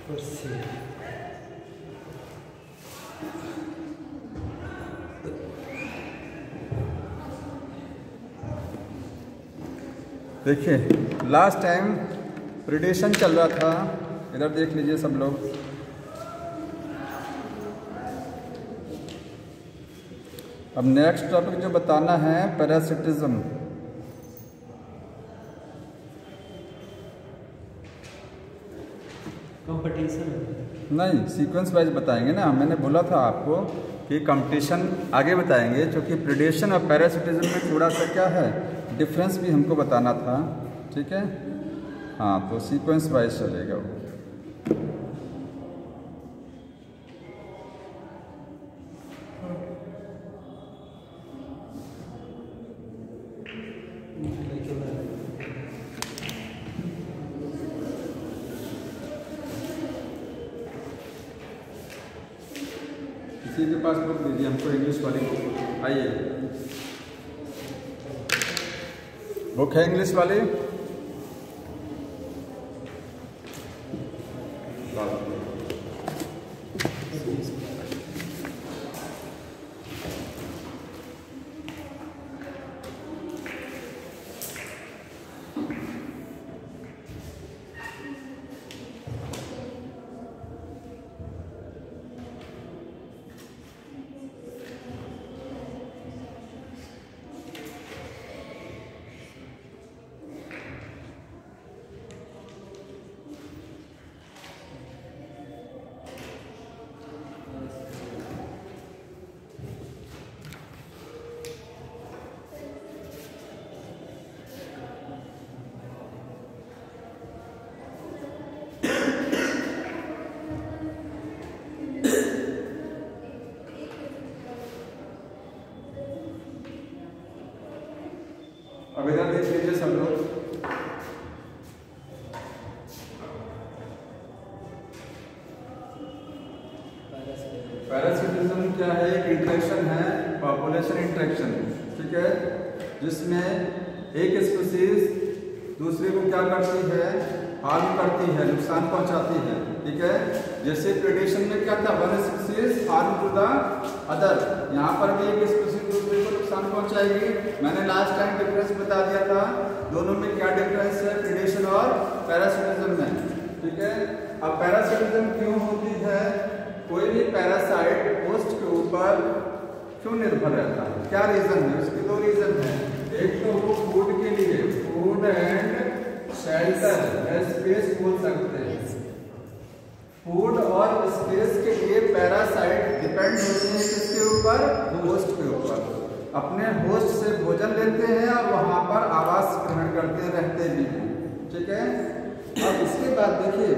देखिए last time predation चल रहा था, इधर देख लीजिए सब लोग। अब नेक्स्ट टॉपिक जो बताना है पैरासिटिज्म। कंपटीशन नहीं, सीक्वेंस वाइज बताएंगे ना। मैंने बोला था आपको कि कंपटीशन आगे बताएंगे, क्योंकि प्रिडेशन और पैरासिटिज्म में थोड़ा सा क्या है डिफरेंस भी हमको बताना था। ठीक है, हाँ, तो सीक्वेंस वाइज चलेगा वो। किसी के पास बुक दीजिए हमको, इंग्लिश वाली बुक। आइए, बुक है इंग्लिश वाली? अब इधर देख लीजिए सब लोग। पैरासिटिज्म क्या है? एक इंटरेक्शन है, पॉपुलेशन इंटरेक्शन, ठीक है, जिसमें एक स्पीशीज दूसरे को क्या करती है, हार्म करती है, नुकसान पहुंचाती है। ठीक है, जैसे प्रेडेशन में क्या था, one species harm to the other, यहाँ पर भी एक स्पीशीज दूसरे को नुकसान पहुंचाएगी। मैंने लास्ट टाइम डिफरेंस बता दिया था दोनों में क्या डिफरेंस है प्रेडेशन और पैरासिटिज्म में। ठीक है, अब पैरासिटिज्म क्यों होती है? कोई भी पैरासाइट होस्ट के ऊपर क्यों निर्भर रहता है? क्या रीजन है? उसके दो रीजन है। एक तो वो फूड के लिए, फूड एंड शेल्टर, स्पेस बोल सकते हैं। फूड और स्पेस के लिए पैरासाइट डिपेंड होते हैं किसके ऊपर? होस्ट के ऊपर। अपने होस्ट से भोजन लेते हैं और वहां पर आवास ग्रहण करते रहते भी हैं। ठीक है, अब इसके बाद देखिए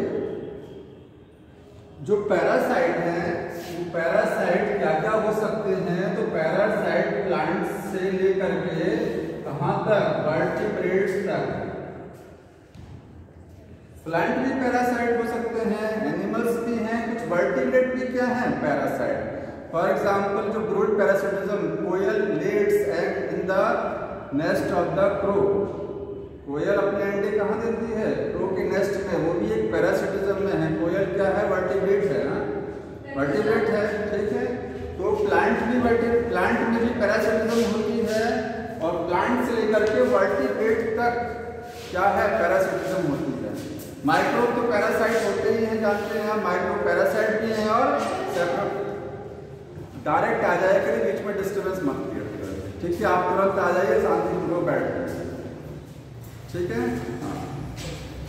जो पैरासाइट हैं, वो पैरासाइट क्या क्या हो सकते हैं? तो पैरासाइट प्लांट्स से लेकर के कहां तक? वर्टिब्रेट्स तक। प्लांट भी पैरासाइट हो सकते हैं, एनिमल्स भी हैं, कुछ वर्टिब्रेट भी क्या है? पैरासाइट। फॉर एग्जाम्पल जो ब्रूड पैरासिटिज्म, कोयल lets egg in the nest of the crow. कोयल अपने अंडे कहाँ देती है? क्रो के नेस्ट में, वो भी एक पैरासिटिज्म में है। कोयल क्या है? वर्टिब्रेट है ना, वर्टिब्रेट है। ठीक है, तो प्लांट में भी पैरासिटिज्म होती है, और प्लांट से लेकर के वर्टिब्रेट तक क्या है? पैरासिटिज्म होती है। माइक्रोब तो पैरासाइट होते ही हैं, जानते हैं, माइक्रो पैरासाइट भी हैं और सेपरेट। डायरेक्ट आ जाए करिए, बीच में डिस्टर्बेंस मत करिए। ठीक है, आप तुरंत आ जाइए, शांतिपूर्वक बैठ जाइए। ठीक है,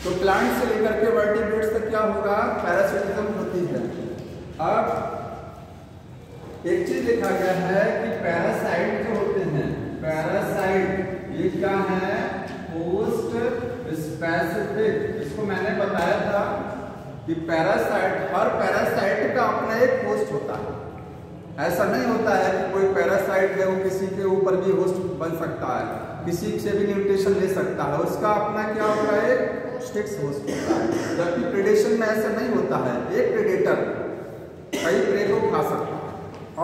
तो प्लांट से लेकर के वर्टिब्रेट्स तक क्या होगा? पैरासिटिज्म होती है। अब एक चीज देखा गया है कि पैरासाइट जो होते हैं, पैरासाइट ये क्या है? Host specific. इसको मैंने बताया था कि पैरासाइट, हर पैरासाइट का अपना एक होस्ट होता है। ऐसा नहीं होता है कि कोई पैरासाइट है वो किसी के ऊपर भी होस्ट बन सकता है, किसी से भी न्यूट्रिशन ले सकता है, उसका अपना क्या होता है? एक फिक्स होस्ट होता है। जबकि प्रेडेशन में ऐसा नहीं होता है। एक प्रेडेटर कई प्रे को खा सकता है,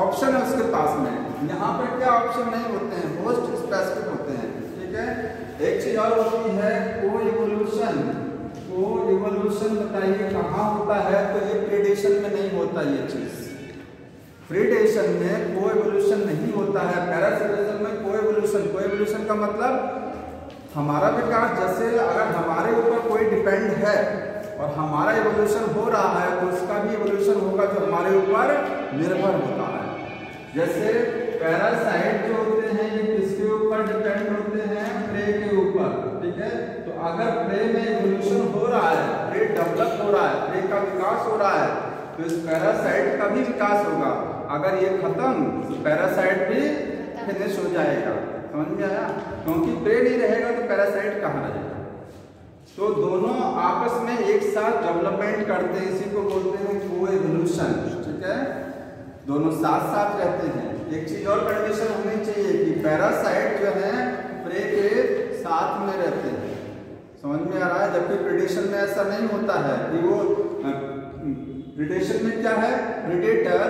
ऑप्शन है उसके पास में। यहाँ पर क्या ऑप्शन नहीं होते हैं, होस्ट स्पेसिफिक होते हैं। ठीक है, एक चीज और होती है को इवोल्यूशन। को इवोल्यूशन बताइए कहाँ होता है? तो ये प्रीडेशन में नहीं होता ये चीज। प्रीडेशन में कोएवोल्यूशन नहीं होता है। पैरासिटिज्म में कोएवोल्यूशन का मतलब हमारा विकास, जैसे अगर हमारे ऊपर कोई डिपेंड है और हमारा इवोल्यूशन हो रहा है तो उसका भी इवोल्यूशन होगा जो हमारे ऊपर निर्भर होता है। जैसे पैरासाइट जो होते हैं ये किसके ऊपर डिपेंड होते हैं? प्रे के ऊपर, ठीक है। तो अगर प्रे में इवोल्यूशन हो रहा है, प्रे डेवलप हो रहा है, प्रे का विकास हो रहा है, तो इस पैरासाइट का भी विकास होगा। अगर ये खत्म तो पैरासाइट भी फिनिश हो जाएगा। समझ में आया? क्योंकि प्रे नहीं रहेगा तो पैरासाइट कहाँ रहेगा। तो दोनों आपस में एक साथ डेवलपमेंट करते हैं, इसी को बोलते हैं कोएवोल्यूशन, ठीक है। दोनों साथ साथ रहते हैं। एक चीज और कंडीशन होनी चाहिए कि पैरासाइट जो है प्रे के साथ में रहते हैं। समझ में आ रहा है? जबकि प्रीडेशन में ऐसा नहीं होता है कि वो प्रीडेशन में क्या है, प्रीडेटर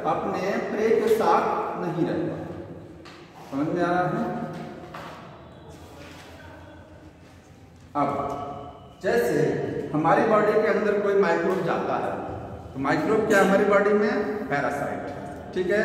अपने प्रे के साथ नहीं रहता। समझ में आ रहा है? अब जैसे हमारी बॉडी के अंदर कोई माइक्रोब जाता है तो माइक्रोब क्या हमारी बॉडी में? पैरासाइट, ठीक है।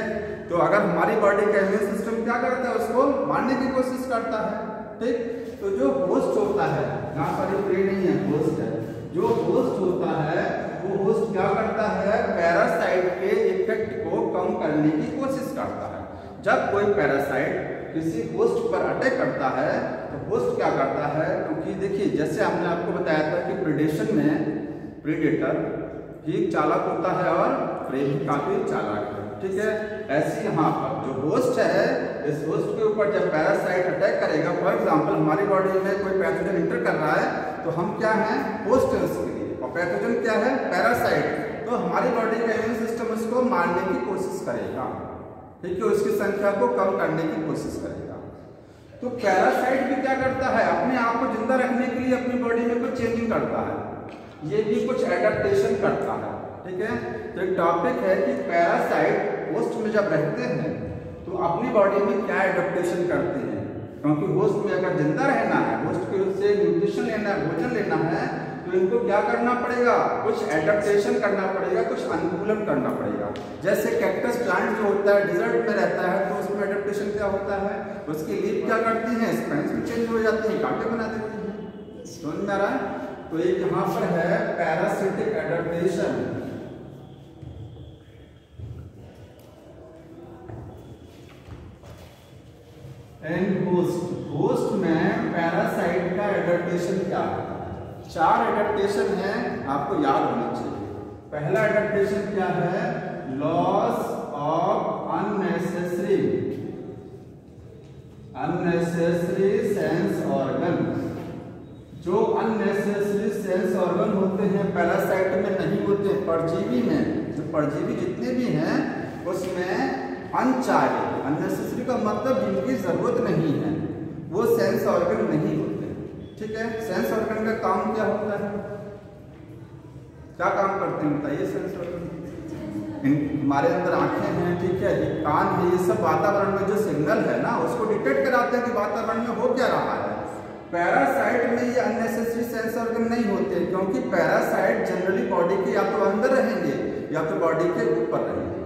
तो अगर हमारी बॉडी का इम्यून सिस्टम क्या करता है? उसको मारने की कोशिश करता है, ठीक। तो जो होस्ट होता है, यहाँ पर प्रे नहीं है, होस्ट है। जो होस्ट होता है वो होस्ट क्या करता है? पैरासाइट के इफेक्ट को कम करने की कोशिश करता है। जब कोई पैरासाइट किसी होस्ट पर अटैक करता है तो होस्ट क्या करता है? क्योंकि देखिए जैसे हमने आपको बताया था कि प्रीडेशन में प्रीडेटर भी चालाक होता है और प्रे भी काफी चालाक है, ठीक है। ऐसे यहाँ पर जो होस्ट है, इस होस्ट के ऊपर जब पैरासाइट अटैक करेगा, फॉर एग्जांपल हमारी बॉडी में कोई पैथोजन इंटर कर रहा है तो हम क्या हैं? होस्ट है उसके लिए, और पैथोजन क्या है? पैरासाइट। तो हमारी बॉडी का इम्यून सिस्टम उसको मारने की कोशिश करेगा, ठीक है, उसकी संख्या को कम करने की कोशिश करेगा। तो पैरासाइट भी क्या करता है? अपने आप को जिंदा रखने के लिए अपनी बॉडी में कुछ चेंजिंग करता है, ये भी कुछ एडेप्टेशन करता है, ठीक है। तो एक टॉपिक है कि पैरासाइट होस्ट में जब रहते हैं तो अपनी बॉडी में क्या एडेप्टेशन करते हैं। क्योंकि होस्ट में अगर जिंदा रहना है, होस्ट के उससे न्यूट्रिशन लेना है, भोजन लेना है, तो इनको क्या करना पड़ेगा? कुछ एडेप्टेशन करना पड़ेगा, कुछ अनुकूलन करना पड़ेगा। जैसे कैक्टस प्लांट जो होता है डिजर्ट में रहता है तो उसमें एडेप्टेशन क्या होता है? उसकी लीफ क्या करती हैं? स्पाइन्स भी चेंज हो जाती हैं, कांटे बना देती हैं। समझ में आ रहा है? तो एक यहाँ पर है पैरासिटिक एडेप्टेशन। एंड होस्ट में पैरासाइट का एडेप्टेशन क्या है? 4 एडेप्टेशन है, आपको याद होना चाहिए। पहला एडेप्टेशन क्या है? Loss of unnecessary sense organ. जो अननेसेसरी सेंस ऑर्गन होते हैं पैरासाइट में नहीं होते, परजीवी में। जो परजीवी जितने भी हैं उसमें अनचाहे, अननेसेसरी का मतलब जिनकी जरूरत नहीं है, वो सेंस ऑर्गन नहीं होते, ठीक है। सेंस ऑर्गन का काम क्या होता है? क्या काम करते हैं बताइए? सेंस ऑर्गन हमारे अंदर आंखें हैं, ठीक है, ये कान है, ये सब वातावरण में जो सिग्नल है ना उसको डिटेक्ट कराते हैं कि वातावरण में हो क्या रहा है। पैरासाइट में ये अननेसेसरी सेंस ऑर्गन नहीं होते, क्योंकि पैरासाइट जनरली बॉडी के या तो अंदर रहेंगे या तो बॉडी के ऊपर रहेंगे।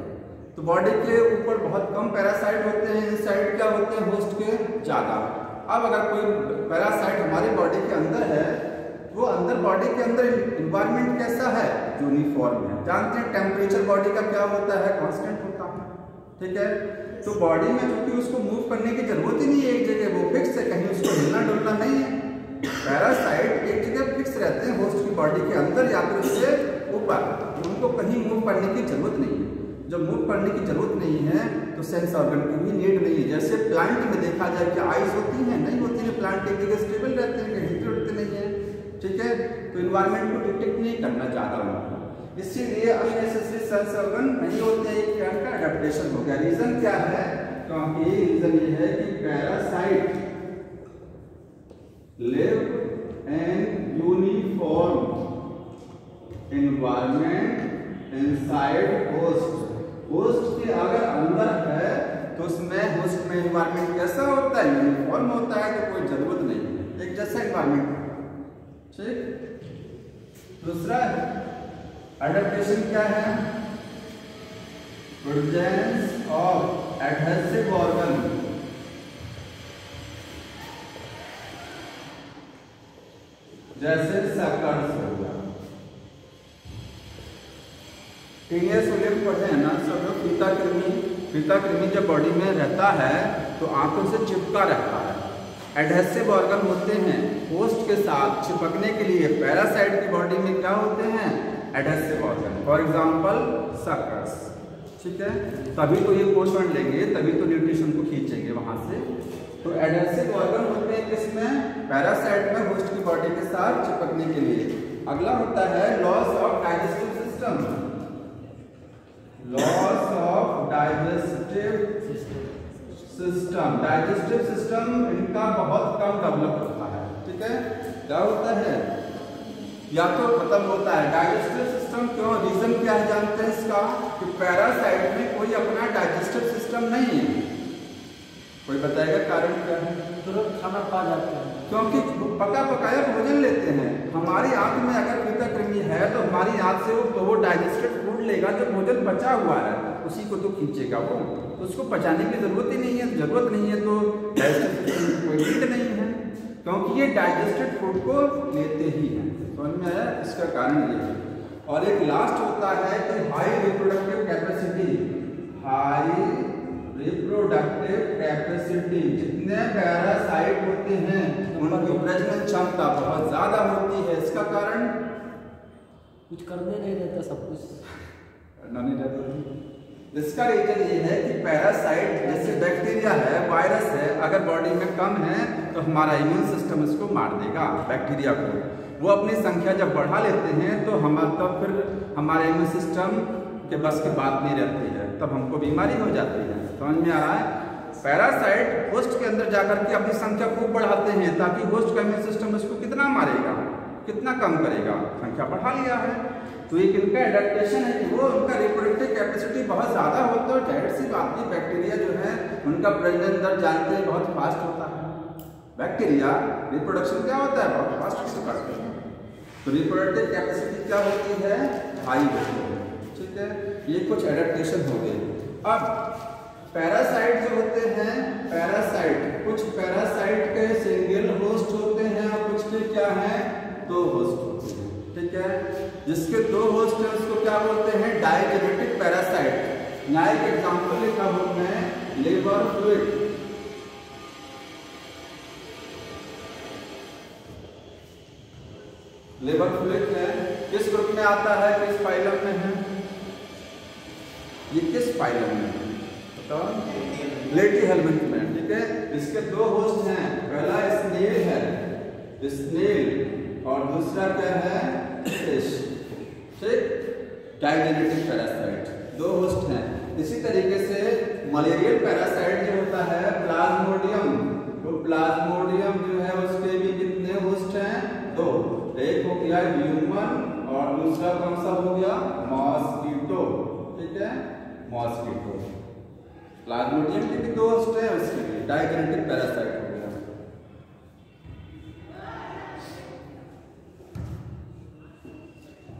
तो बॉडी के ऊपर बहुत कम पैरासाइट होते हैं, इनसाइड क्या होते हैं? होस्ट के ज्यादा। अब अगर कोई पैरासाइट हमारी बॉडी के अंदर है, वो अंदर बॉडी के अंदर इन्वायरमेंट कैसा है? यूनिफॉर्म है। जानते हैं टेम्परेचर बॉडी का क्या होता है? कांस्टेंट होता है, ठीक है। तो बॉडी में क्योंकि उसको मूव करने की जरूरत ही नहीं है, एक जगह वो फिक्स है, कहीं उसको हिलना डुलना नहीं है। पैरासाइट एक जगह फिक्स रहते हैं होस्ट की बॉडी के अंदर या फिर उससे ऊपर, उनको कहीं मूव करने की जरूरत नहीं है। जब मूव करने की जरूरत नहीं है तो सेंस ऑर्गन की भी नीड नहीं है। जैसे प्लांट में देखा जाए कि आइज होती हैं, नहीं होती है, प्लांट एक जगह स्टेबल रहते हैं, कहीं हिलते उठते नहीं है, ठीक है। तो इन्वायरमेंट को डिटेक्ट नहीं करना ज्यादा उनको, इसीलिए अननेसेसरी सेंस ऑर्गन नहीं होते हैं। एक प्लांट का एडेप्टेशन हो गया। रीजन क्या है? क्योंकि रीजन ये है कि parasite live in uniform environment inside host. Host के अगर अंदर है तो उसमें होस्ट में एनवायरनमेंट कैसा होता है? यूनिफॉर्म होता है, तो कोई जरूरत नहीं है, एक जैसा एनवायरनमेंट, ठीक। दूसरा एडेप्टेशन क्या है? प्रेजेंस ऑफ एडहेसिव ऑर्गन, जैसे सकर्स हो गया। टीनियस ओलियम पढ़े हैं ना सब लोग। फीता कृमि जब बॉडी में रहता है तो आंतों से चिपका रहता है। एडहेसिव ऑर्गन होते हैं होस्ट के साथ चिपकने के लिए। पैरासाइट की बॉडी में क्या होते हैं? Adhesive organ, for example suckers. ठीक है, तभी तो ये पोषण लेंगे, तभी तो न्यूट्रिशन को खींचेंगे वहां से। तो एडहेसिव ऑर्गन होते हैं किसमें? पैरासाइट में होस्ट की बॉडी के साथ चिपकने के लिए। अगला होता है loss of digestive system. Loss of digestive system इनका बहुत कम डेवलप होता है। ठीक है, क्या होता है? या तो खत्म होता है। डाइजेस्टिव सिस्टम क्यों? रीजन क्या है जानते हैं इसका? कि पैरासाइट में कोई अपना डाइजेस्टिव सिस्टम नहीं है। कोई बताएगा कारण क्या है? तुरंत खाना पा जाते हैं, क्योंकि पका पकाया भोजन लेते हैं। हमारी आंत में अगर फीता कृमि है तो हमारी आंत से वो डाइजेस्टेड फूड लेगा, जो भोजन बचा हुआ है उसी को तो खींचेगा वो। तो उसको पचाने की जरूरत ही नहीं है। जरूरत नहीं है तो डाइजेस्टिव कोई नीड नहीं है, क्योंकि ये डाइजेस्टेड फूड को लेते ही हैं। समझ में आया? इसका कारण ये है। और एक लास्ट होता है कि high reproductive capacity. High reproductive capacity, जितने पैरासाइट होते हैं उनकी प्रजनन क्षमता बहुत ज्यादा होती है। इसका कारण कुछ करने नहीं रहता, सब कुछ नहीं रहता। इसका रीजन ये है कि पैरासाइट जैसे बैक्टीरिया है, वायरस है, अगर बॉडी में कम है तो हमारा इम्यून सिस्टम इसको मार देगा, बैक्टीरिया को। वो अपनी संख्या जब बढ़ा लेते हैं तो तब फिर हमारे इम्यून सिस्टम के बस की बात नहीं रहती है, तब हमको बीमारी हो जाती है। समझ में आ रहा है? पैरासाइट होस्ट के अंदर जाकर के अपनी संख्या खूब बढ़ाते हैं, ताकि होस्ट का इम्यून सिस्टम इसको कितना मारेगा, कितना कम करेगा, संख्या बढ़ा लिया है। तो एक इनका एडेप्टेशन है कि वो उनका रिप्रोडक्टिव कैपेसिटी बहुत ज़्यादा होता है। जाहिर सी बात है, बैक्टीरिया जो है उनका प्रजनन दर जानते हैं बहुत फास्ट होता है। बैक्टीरिया रिप्रोडक्शन क्या होता है? बहुत फास्ट करते हैं। तो रिप्रोडक्टिव कैपेसिटी क्या होती है? हाई होती है। ठीक है, ये कुछ एडेप्टेशन हो गए। अब पैरासाइट जो होते हैं, कुछ पैरासाइट के सिंगल होस्ट होते हैं और कुछ के क्या हैं? दो होस्ट होते हैं। ठीक है, जिसके दो होस्ट हैं उसको क्या बोलते हैं? Digenetic parasite. यहाँ एक एग्जाम्पल लिखा हूं मैं, लिवर फ्लूइड। लिवर फ्लूइड है, किस ग्रुप में आता है? किस फाइलम में है? ये किस फाइलम में है बताओ? प्लेटीहेल्मिन्थ में। ठीक है, इसके दो होस्ट हैं, पहला स्नेल है, स्नेल, और दूसरा क्या है? फिश। ठीक, डाइजेनेटिक पैरासाइट, दो होस्ट हैं। इसी तरीके से मलेरियल पैरासाइट जो होता है प्लाज्मोडियम, तो प्लाज्मोडियम जो है उसके भी कितने होस्ट हैं? दो। एक हो गया ह्यूमन और दूसरा कौन सा हो गया? मॉस्किटो। ठीक है, मॉस्किटो। प्लाज्मोडियम के भी दो होस्ट हैं, उसके भी डाइजेनेटिक पैरासाइट हो गया।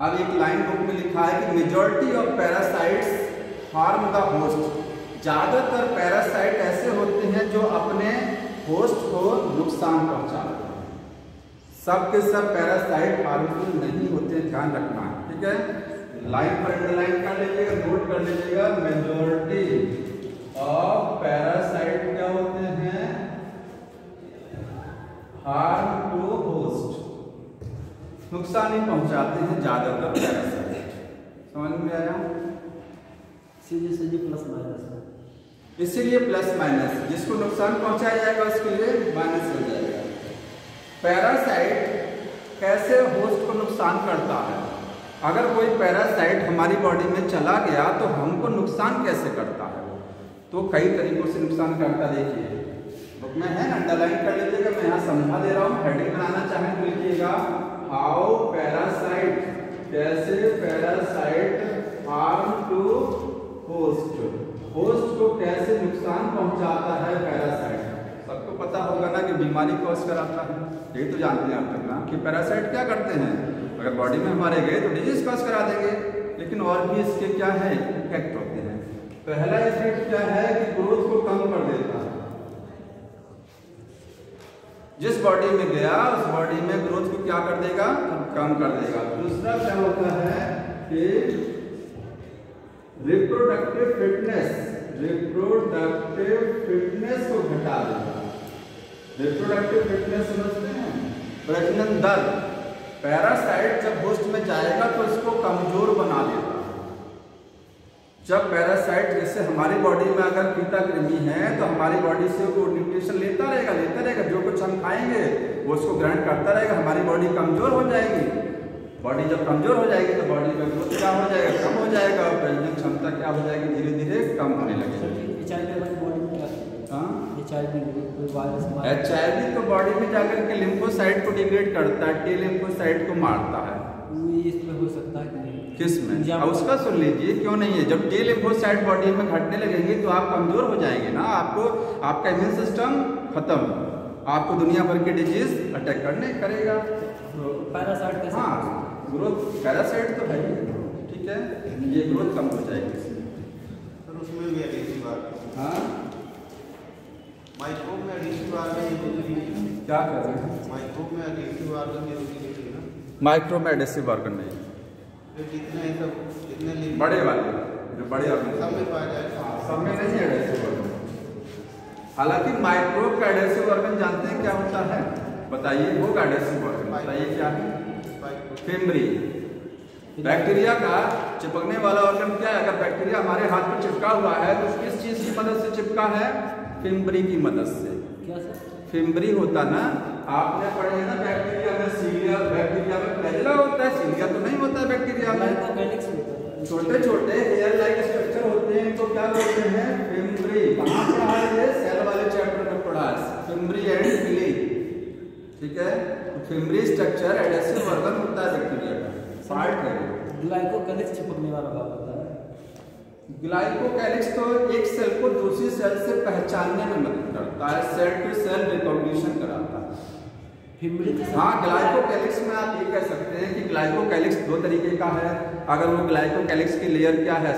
अब एक लाइन बुक में लिखा है कि majority of parasites harm the host. ज्यादातर पैरासाइट ऐसे होते हैं जो अपने होस्ट को नुकसान पहुंचाते हैं। सब के सब पैरासाइट हार्मफुल नहीं होते, ध्यान रखना। ठीक है, लाइन पर अंडरलाइन कर लीजिएगा, नोट कर लीजिएगा। मेजॉरिटी ऑफ पैरासाइट क्या होते हैं? हार्म टू होस्ट, नुकसान ही पहुंचाते हैं ज्यादातर पैरासाइट। समझ में आया? सीधे प्लस माइनस, इसीलिए प्लस माइनस, जिसको नुकसान पहुंचाया जाएगा उसके लिए माइनस हो जाएगा। पैरासाइट कैसे होस्ट को नुकसान करता है? अगर कोई पैरासाइट हमारी बॉडी में चला गया तो हमको नुकसान कैसे करता है? तो कई तरीकों से नुकसान करता। देखिए बुक में है, अंडरलाइन कर लीजिएगा, मैं यहाँ समझा दे रहा हूँ। हेडिंग बनाना चाहें तो लिखिएगा हाउ पैरासाइट, कैसे parasite harm to host, host को कैसे नुकसान पहुंचाता है पैरासाइट। सबको पता होगा ना कि बीमारी कॉज कराता है, यही तो जानते हैं आप तक ना कि पैरासाइट क्या करते हैं? अगर बॉडी में हमारे गए तो डिजीज कॉज करा देंगे, लेकिन और भी इसके क्या है इफेक्ट होते हैं। पहला इफेक्ट क्या है कि ग्रोथ को कम कर देता है। जिस बॉडी में गया उस बॉडी में ग्रोथ को क्या कर देगा, कम कर देगा। दूसरा क्या होता है कि रिप्रोडक्टिव फिटनेस को घटा देगा। रिप्रोडक्टिव फिटनेस समझते हैं, प्रजनन दर। पैरासाइट जब होस्ट में जाएगा तो इसको कमजोर बना देगा। जब पैरासाइट जैसे हमारी बॉडी में अगर कीटा कृमि है तो हमारी बॉडी से वो न्यूट्रिशन लेता रहेगा, जो कुछ हम खाएंगे वो उसको ग्रहण करता रहेगा, हमारी बॉडी कमजोर हो जाएगी। बॉडी जब कमजोर हो जाएगी तो बॉडी में ग्रोथ क्या हो जाएगा, कम हो जाएगा, और प्रजनन क्षमता क्या हो जाएगी, धीरे धीरे कम होने लगेगी। HIV तो बॉडी में जाकर के लिम्फोसाइट को डिग्रेड करता है, टी लिम्फोसाइट को मारता है। इसमें हो सकता है कि किसमें, अब उसका सुन लीजिए, क्यों नहीं है। जब टी लिम्फोसाइट बॉडी में घटने लगेंगे तो आप कमजोर हो जाएंगे ना, आपका इम्यून सिस्टम खत्म, आपको दुनिया भर के डिजीज अटैक करने करेगा। पैरासाइट कैसे? हाँ, ग्रोथ पैरासाइट तो है ही, ठीक है, ये ग्रोथ कम हो जाएगी सर। उसमें भी एडिटिव आर्गन, हाँ, माइक्रोब में एडिटिव आर्गन जरूरी है। क्या कर रहे हैं, माइक्रोब में एडिटिव आर्गन जरूरी है ना। माइक्रो में एडिटिव आर्गन नहीं, जितने जितने बड़े वाले जो बड़े ऑर्गन सब में पाया जाएगा, सब में नहीं एडिटिव आर्गन। हालांकि माइक्रोब का एडिटिव आर्गन जानते हैं क्या होता है, बताइए, वो का एडिटिव आर्गन बताइए क्या है। फिम्बरी, बैक्टीरिया का चिपकने वाला ऑर्गन क्या है। अगर बैक्टीरिया हमारे हाथ पर चिपका हुआ है तो किस चीज की मदद से चिपका है, फिम्बरी की मदद से। क्या सर? फिम्बरी होता ना, आपने पढ़े हैं ना, बैक्टीरिया में सीलिया, बैक्टीरिया में फ्लैजेला होता है, सीलिया तो नहीं होता है बैक्टीरिया में। छोटे छोटे हेयर लाइक स्ट्रक्चर होते हैं, तो क्या बोलते हैं, फिम्बरी। कहाँ पढ़ा है, सेल वाले चैप्टर में पढ़ा है, फिम्बरी एंड फिली, ठीक है। फिम्बरी स्ट्रक्चर एडेसिव ऑर्गन होता है बैक्टीरिया का, पार्ट है। ग्लाइकोकैलिक्स चिपकने वाला बात होता है। ग्लाइकोकैलिक्स तो एक सेल को दूसरी सेल से पहचानने में मदद करता है, सेल टू सेल रिकॉग्निशन कराता है। हाँ, ग्लाइकोकैलिक्स में आप ये कह सकते हैं कि ग्लाइकोकैलिक्स दो तरीके का है। अगर वो ग्लाइकोकैलिक्स की लेयर क्या है,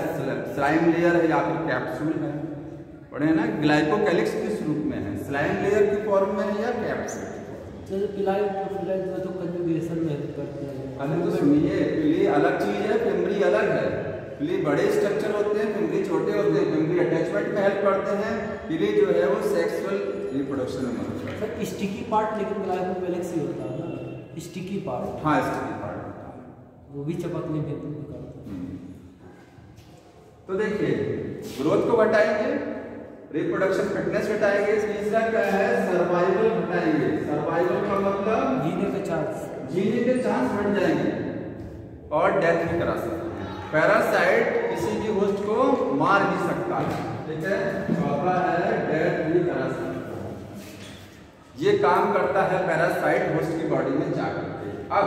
स्लाइम लेयर है या फिर कैप्सूल है, पढ़े ना। ग्लाइकोकैलिक्स किस रूप में है, स्लाइम लेयर की फॉर्म में है या कैप्सूल। तो कंजुगेशन में हेल्प करते हैं। अरे तो सुनिए, फिली अलग चीज है, फिम्बरी अलग है। फिली बड़े स्ट्रक्चर होते हैं, फिम्बरी छोटे होते हैं। फिम्बरी अटैचमेंट में हेल्प करते हैं, फिली जो है वो सेक्सुअल रिप्रोडक्शन में मदद करता है। स्टिकी पार्ट लेकिन ग्लाइकोकैलिक्स ही होता है ना, स्टिकी पार्ट। हाँ, स्टिकी पार्ट होता है, वो भी चपकने में हेल्प करता है। तो देखिए, ग्रोथ को घटाएंगे, रिप्रोडक्शन फिटनेस घटाएंगे। तीसरा क्या है, सर्वाइवल घटाएंगे। सर्वाइवल का मतलब जीने के चांस बढ़ जाएंगे और डेथ भी करा सकते हैं। पैरासाइट किसी भी होस्ट को मार भी सकता है, ठीक है। चौथा है, डेथ भी करा सकता है। ये काम करता है पैरासाइट होस्ट की बॉडी में जाकर के। अब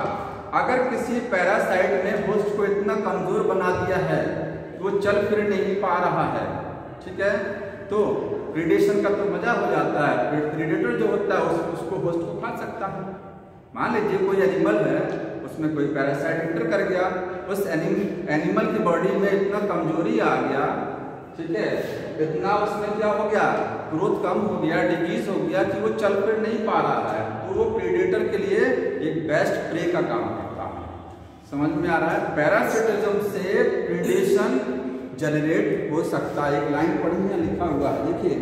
अगर किसी पैरासाइट ने होस्ट को इतना कमजोर बना दिया है तो वो चल फिर नहीं पा रहा है, ठीक है, तो प्रीडेशन का तो मजा हो जाता है। प्रीडेटर जो होता है उसको होस्ट को खा सकता है। मान लीजिए कोई एनिमल है, उसमें कोई पैरासाइट एंटर कर गया, उस एनिमल की बॉडी में इतना कमजोरी आ गया, ठीक है, इतना उसमें क्या हो गया, ग्रोथ कम हो गया, डिजीज हो गया कि वो चल फिर नहीं पा रहा है, तो वो प्रीडेटर के लिए एक बेस्ट प्रे का काम करता है। समझ में आ रहा है। पैरासिटिज्म से प्रीडेशन जनरेट हो सकता है। एक लाइन पढ़ी है, लिखा हुआ है, देखिए,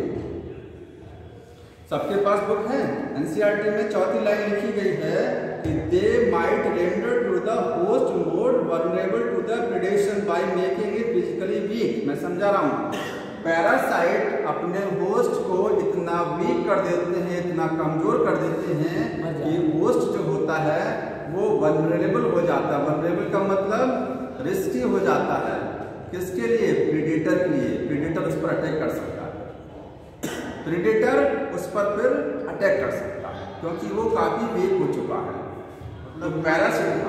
सबके पास बुक है। एनसीईआरटी में चौथी लाइन लिखी गई है कि they might render to the host more vulnerable to the predation by making it physically weak. मैं समझा रहा हूँ, पैरासाइट अपने होस्ट को इतना वीक कर देते हैं, इतना कमजोर कर देते हैं कि होस्ट जो होता है वो वल्नरेबल हो जाता है। वल्नरेबल का मतलब रिस्की हो जाता है। किसके लिए, प्रीडेटर के लिए। प्रीडेटर उस पर अटैक कर सकता है, प्रीडेटर उस पर फिर अटैक कर सकता है क्योंकि वो काफी वीक हो चुका है। मतलब पैरासाइट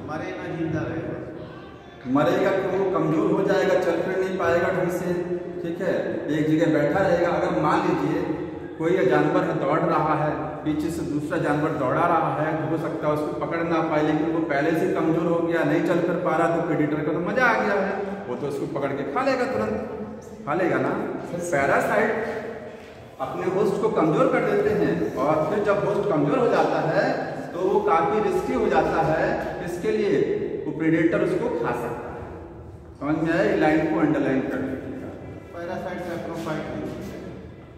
मरेगा, जिंदा रहेगा, मरेगा तो वो कमजोर हो जाएगा, चल फिर नहीं पाएगा ढंग से, ठीक है, एक जगह बैठा रहेगा। अगर मान लीजिए कोई जानवर है दौड़ रहा है, पीछे से दूसरा जानवर दौड़ा रहा है, तो हो सकता है उसको पकड़ ना पाए, लेकिन वो पहले से कमजोर हो गया, नहीं चल कर पा रहा, तो प्रेडेटर का तो मजा आ गया है, वो तो उसको पकड़ के खा लेगा, तुरंत खा लेगा ना। पैरासाइट अपने होस्ट को कमजोर कर देते हैं, और फिर जब होस्ट कमजोर हो जाता है तो वो काफी रिस्की हो जाता है, इसके लिए वो प्रेडेटर उसको खा सकता है। समझ में आया? लाइन को अंडरलाइन कर लीजिएगा। पैरासाइट सैप्रोफाइट नहीं।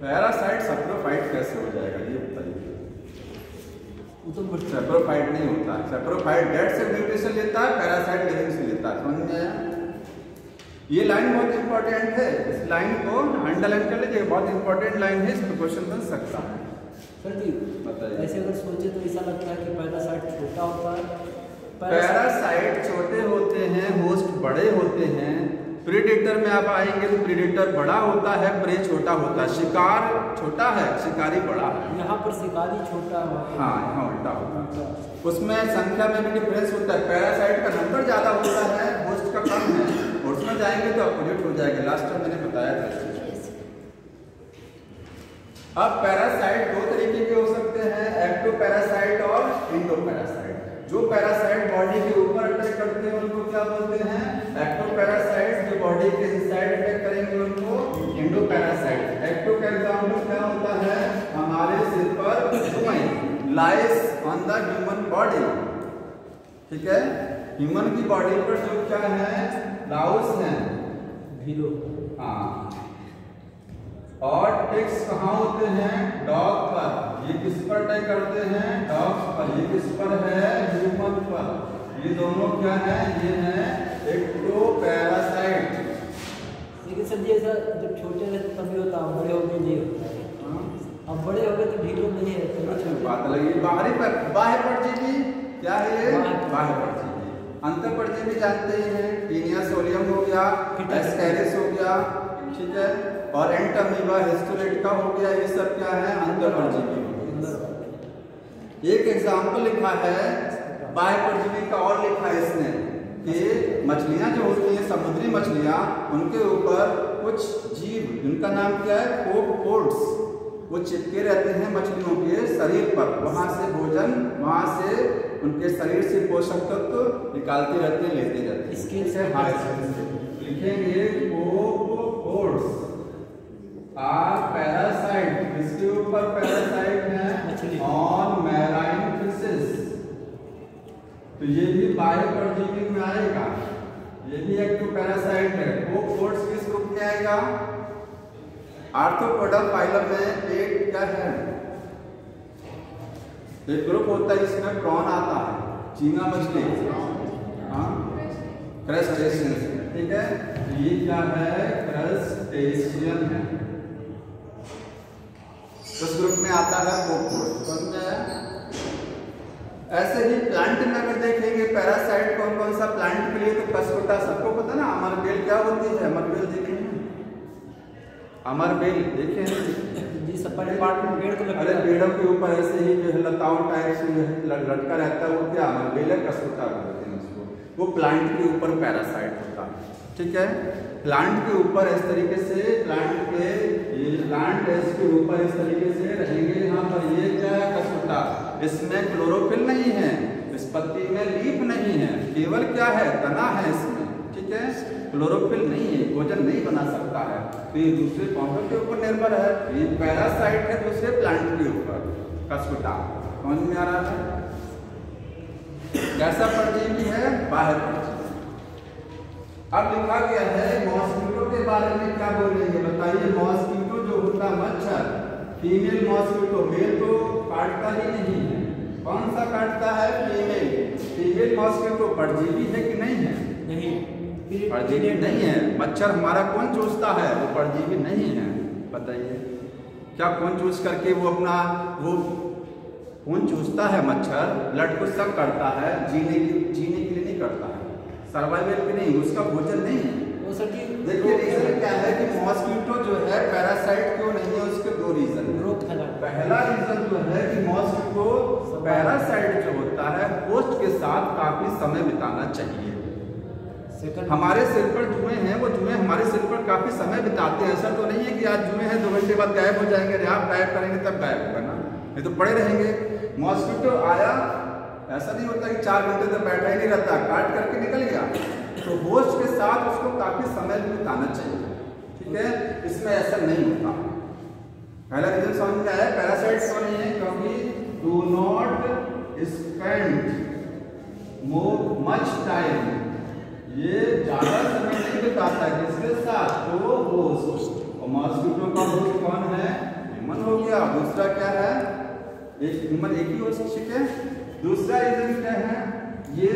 पैरासाइट सैप्रोफाइट कैसे हो जाएगा ये बताइए? वो तो सैप्रोफाइट नहीं होता है। सैप्रोफाइट डेड से न्यूट्रिशन लेता है, पैरासाइट लिविंग से लेता है। समझ में आया? ये लाइन बहुत इंपॉर्टेंट है, इस लाइन को अंडरलाइन कर लीजिए, बहुत इंपॉर्टेंट लाइन है, इस पर क्वेश्चन बन सकता है। सर जी बताइए। ऐसे अगर सोचे तो ऐसा लगता है कि पैरासाइट छोटा होता है, पैरासाइट छोटे होते हैं, होस्ट बड़े होते हैं। प्रेडेटर में आप आएंगे तो प्रेडेटर बड़ा होता है, प्रे छोटा होता है। शिकार छोटा है, शिकारी बड़ा है। यहाँ पर शिकारी छोटा है, हाँ, यहाँ उल्टा होता है। उसमें संख्या में भी डिफरेंस होता है। पैरासाइट का नंबर ज्यादा होता है, होस्ट का कम है, और उसमें जाएंगे तो अपोजिट हो जाएगा। लास्ट टाइम मैंने बताया था। अब पैरासाइट दो तरीके के हो सकते हैं, एक्टोपैरासाइट और एंडोपैरासाइट। जो पैरासाइट बॉडी के ऊपर अटैक करते हैं उनको क्या बोलते हैं? एक्टोपैरासाइट। जो बॉडी के इनसाइड अटैक करेंगे उनको एंडोपैरासाइट। एक्टो का एग्जांपल क्या होता है? हमारे सिर पर human lice on the human body, ठीक है? ह्यूमन की बॉडी पर जो क्या है? लाउस है, भीलो। हाँ। और टिक्स कहाँ होते हैं? डॉग पर। ये किस पर अटैक करते हैं? डॉग्स पर। ये किस पर है? ह्यूमन पर। ये दोनों क्या है? ये है एक्टोपैरासाइट। लेकिन सर जी ऐसा जब छोटे रहते तभी होता, बड़े हो गए नहीं होता है। अब बड़े हो गए तो भीलो नहीं है, तभी बात लगी। बाहरी पर, बाह्य परजीवी क्या है? ये बाह्य परजीवी। अंतर परजीवी जानते ही हैं, टीनिया सोलियम हो गया, एस्कैरिस हो गया, ठीक है, और एंटामीबा हिस्टोलेट का हो गया। ये सब क्या है? अंतर परजीवी। एक एग्जाम्पल लिखा है बाह्य परजीवी का, और लिखा है इसने कि मछलियां जो होती हैं, समुद्री मछलियां, उनके ऊपर कुछ जीव, जिनका नाम क्या है? कोपपोड्स, वो चिपके रहते हैं मछलियों के शरीर पर। वहां से भोजन, वहां से उनके शरीर से पोषक तत्व निकालते रहते हैं, लेते जाते हैं। स्केल से लिखेंगे कोपपोड्स आर पैरासाइट। इसके ऊपर पैरासाइट है ऑन मैराइन फिशेस। तो ये भी बाह्य परजीवी में आएगा, ये भी एक्टोपैरासाइट है। कोपपोड्स किस ग्रुप में आएगा? आर्थ्रोपोडा फाइलम में एक क्या है? एक ग्रुप होता है, इसमें प्रॉन आता है, झींगा मछली, हाँ, क्रस्टेशियंस, ठीक है। तो ये क्या है? क्रस्टेशियन है, उस ग्रुप में आता है कोपपोड्स। समझ में आया? ऐसे ही प्लांट में अगर देखेंगे पैरासाइट कौन कौन सा प्लांट के लिए, तो कसकोटा सबको पता ना। अमरबेल क्या होती है? अमरबेल देखेंगे, अमरबेल देखे जी, सब पार्ट में पेड़ को लगता अरे है। पेड़ों के ऊपर ऐसे ही जो है लताओं टाइप से लटका रहता है, वो क्या अमरबेल है? कसकोटा बोलते हैं उसको। वो प्लांट के ऊपर पैरासाइट होता है, ठीक है। प्लांट के ऊपर इस तरीके से, प्लांट के ये प्लांट इसके ऊपर इस तरीके से रहेंगे। यहाँ पर ये क्या है? कसकोटा। इसमें क्लोरोफिल नहीं है, इस पत्ती में लीफ नहीं है, केवल क्या है? तना है इसमें, ठीक है। क्लोरोफिल नहीं है, भोजन नहीं बना सकता है, तो ये दूसरे पौधों के ऊपर निर्भर है। ये पैरासाइट है दूसरे प्लांट के ऊपर, कसकोटा। समझ में आ रहा है? कैसा परजीवी है? बाह्य परजीवी। अब लिखा गया है मॉस्किटो के बारे में, क्या बोलेंगे बताइए? मॉस्किटो जो होता है मच्छर, फीमेल मॉस्किटो, मेल तो काटता ही नहीं है। कौन सा काटता है? फीमेल। फीमेल मॉस्किटो परजीवी है कि नहीं है? नहीं, परजीवी नहीं है। मच्छर हमारा कौन चूसता है? वो परजीवी नहीं है। बताइए क्या कौन चूस करके वो अपना, वो कौन चूसता है? मच्छर ब्लड को सक करता है, जीने के लिए नहीं करता है, सर्वाइवल के नहीं, उसका भोजन नहीं है। देखिए रीजन क्या है कि मॉस्किटो जो है पैरासाइट क्यों नहीं है? उसके दो रीजन है। पहला रीजन जो है कि मॉस्किटो पैरासाइट जो होता है होस्ट के साथ काफी समय बिताना चाहिए। हमारे सिर पर जुए हैं, वो जुए हमारे सिर पर काफी समय बिताते हैं। ऐसा तो नहीं है कि आज जुए हैं 2 घंटे बाद गायब हो जाएंगे, आप गायब करेंगे तब गायब होगा ना, ये तो पड़े रहेंगे। मॉस्किटो आया, ऐसा नहीं होता कि 4 घंटे तक बैठा ही नहीं रहता, काट करके निकल गया। तो होस्ट के साथ उसको काफी समय बिताना चाहिए, ठीक है, इसमें ऐसा नहीं होता। पहला रीजन समझ में आया, पैरासाइट क्यों नहीं है, क्योंकि do not spend much time, ये ज्यादा समय नहीं बिताता है किसके साथ, तो होस्ट। और मॉस्किटो का होस्ट कौन है, ह्यूमन हो गया। दूसरा क्या है, एक ह्यूमन एक ही होस्ट, ठीक है। दूसरा रीजन क्या है, ये